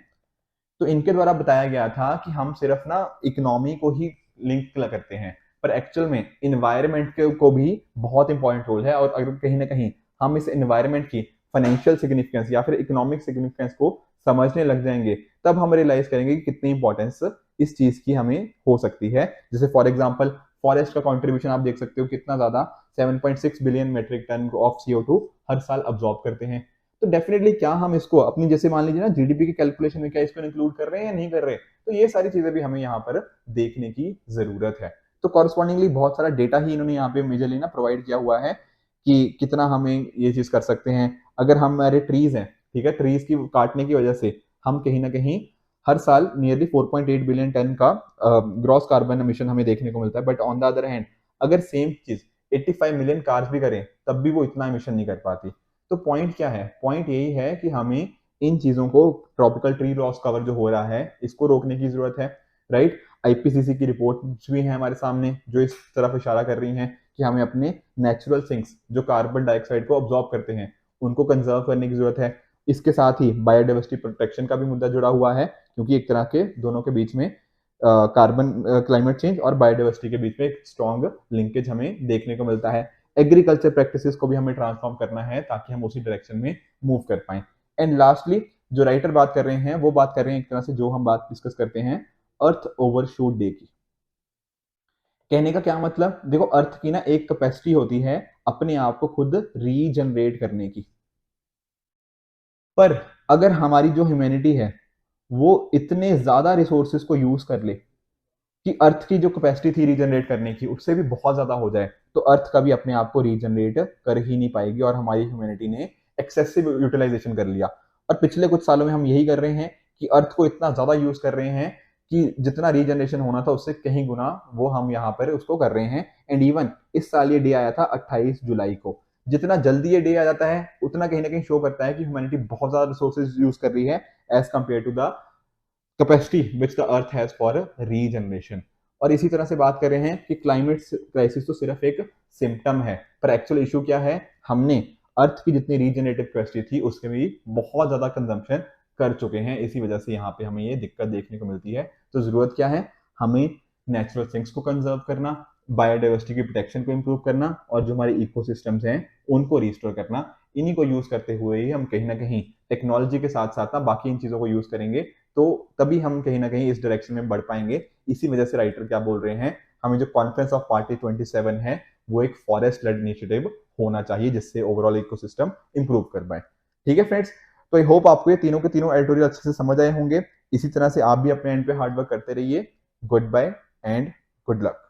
तो इनके द्वारा बताया गया था कि हम सिर्फ ना इकोनॉमी को ही लिंक करते हैं, पर एक्चुअल में इन्वायरमेंट को भी बहुत इंपॉर्टेंट रोल है, और अगर कहीं ना कहीं हम इस इन्वायरमेंट की फाइनेंशियल सिग्निफिकेंस या फिर इकोनॉमिक सिग्निफिकेंस को समझने लग जाएंगे, तब हम रियलाइज करेंगे कि कितनी इंपॉर्टेंस इस चीज की हमें हो सकती है। जैसे फॉर एग्जांपल फॉरेस्ट का कंट्रीब्यूशन आप देख सकते हो कितना ज्यादा, 7.6 billion metric ton of CO2 हर साल अब्सॉर्ब करते हैं। तो डेफिनेटली क्या हम इसको अपनी, जैसे मान लीजिए ना जीडीपी के कैलकुलेशन में क्या इसको इंक्लूड कर रहे हैं या नहीं कर रहे, तो ये सारी चीजें भी हमें यहाँ पर देखने की जरूरत है। तो कॉरस्पॉन्डिंगली बहुत सारा डेटा ही इन्होंने यहाँ पे मेजरली ना प्रोवाइड किया हुआ है कि कितना हमें ये चीज कर सकते हैं। अगर हमारे ट्रीज हैं, ठीक है, ट्रीज की काटने की वजह से हम कहीं ना कहीं हर साल नियरली 4.8 बिलियन टन का ग्रॉस कार्बन एमिशन हमें देखने को मिलता है। But on the other hand अगर सेम चीज 85 मिलियन कार्स भी करें, तब भी वो इतना एमिशन नहीं कर पाती। तो पॉइंट क्या है, पॉइंट यही है कि हमें इन चीजों को, ट्रॉपिकल ट्री लॉस कवर जो हो रहा है, इसको रोकने की जरूरत है, राइट। आईपीसीसी की रिपोर्ट भी है हमारे सामने जो इस तरफ इशारा कर रही हैं कि हमें अपने नेचुरल सिंक्स जो कार्बन डाइऑक्साइड को ऑब्जॉर्ब करते हैं उनको कंजर्व करने की जरूरत है। इसके साथ ही बायोडाइवर्सिटी प्रोटेक्शन का भी मुद्दा जुड़ा हुआ है, क्योंकि एक तरह के दोनों के बीच में कार्बन, क्लाइमेट चेंज और बायोडाइवर्सिटी के बीच में एक स्ट्रॉन्ग लिंकेज हमें देखने को मिलता है। एग्रीकल्चर प्रैक्टिसेस को भी हमें ट्रांसफॉर्म करना है ताकि हम उसी डायरेक्शन में मूव कर पाए। एंड लास्टली जो राइटर बात कर रहे हैं वो बात कर रहे हैं एक तरह से, जो हम बात डिस्कस करते हैं अर्थ ओवरशूट डे की। कहने का क्या मतलब, देखो अर्थ की ना एक कैपेसिटी होती है अपने आप को खुद रीजनरेट करने की, पर अगर हमारी जो ह्यूमैनिटी है वो इतने ज्यादा रिसोर्सेज को यूज कर ले कि अर्थ की जो कैपेसिटी थी रीजनरेट करने की उससे भी बहुत ज्यादा हो जाए, तो अर्थ कभी अपने आप को रीजनरेट कर ही नहीं पाएगी, और हमारी ह्यूमैनिटी ने एक्सेसिव यूटिलाइजेशन कर लिया। और पिछले कुछ सालों में हम यही कर रहे हैं कि अर्थ को इतना ज्यादा यूज कर रहे हैं कि जितना रीजनरेशन होना था उससे कहीं गुना वो हम यहाँ पर उसको कर रहे हैं। एंड इवन इस साल ये डे आया था 28 जुलाई को। जितना जल्दी ये डे आ जाता है उतना कहीं ना कहीं शो करता है कि ह्यूमैनिटी बहुत ज्यादा रिसोर्सेज यूज कर रही है as compare to the capacity which the earth has for regeneration. और इसी तरह से बात कर रहे हैं कि क्लाइमेट क्राइसिस तो सिर्फ एक सिम्टम है, पर एक्चुअल इशू क्या है, हमने अर्थ की जितनी रीजनरेटिव कैपेसिटी थी उसके भी बहुत ज्यादा कंजम्पशन कर चुके हैं। इसी वजह से यहाँ पे हमें ये दिक्कत देखने को मिलती है। तो जरूरत क्या है, हमें नेचुरल थिंग्स को कंजर्व करना, बायोडाइवर्सिटी की प्रोटेक्शन को इंप्रूव करना, और जो हमारे इकोसिस्टम्स हैं उनको रिस्टोर करना। इन्हीं को यूज करते हुए ही हम कहीं ना कहीं टेक्नोलॉजी के साथ साथ ना बाकी इन चीजों को यूज करेंगे, तो तभी हम कहीं ना कहीं इस डायरेक्शन में बढ़ पाएंगे। इसी वजह से राइटर क्या बोल रहे हैं, हमें जो कॉन्फ्रेंस ऑफ पार्टी 27 है वो एक फॉरेस्ट लेड इनिशिएटिव होना चाहिए जिससे ओवरऑल इकोसिस्टम इंप्रूव कर पाए। ठीक है फ्रेंड्स, तो आई होप आपको ये तीनों के तीनों एडिटोरियल अच्छे से समझ आए होंगे। इसी तरह से आप भी अपने एंड पे हार्ड वर्क करते रहिए। Good bye and good luck.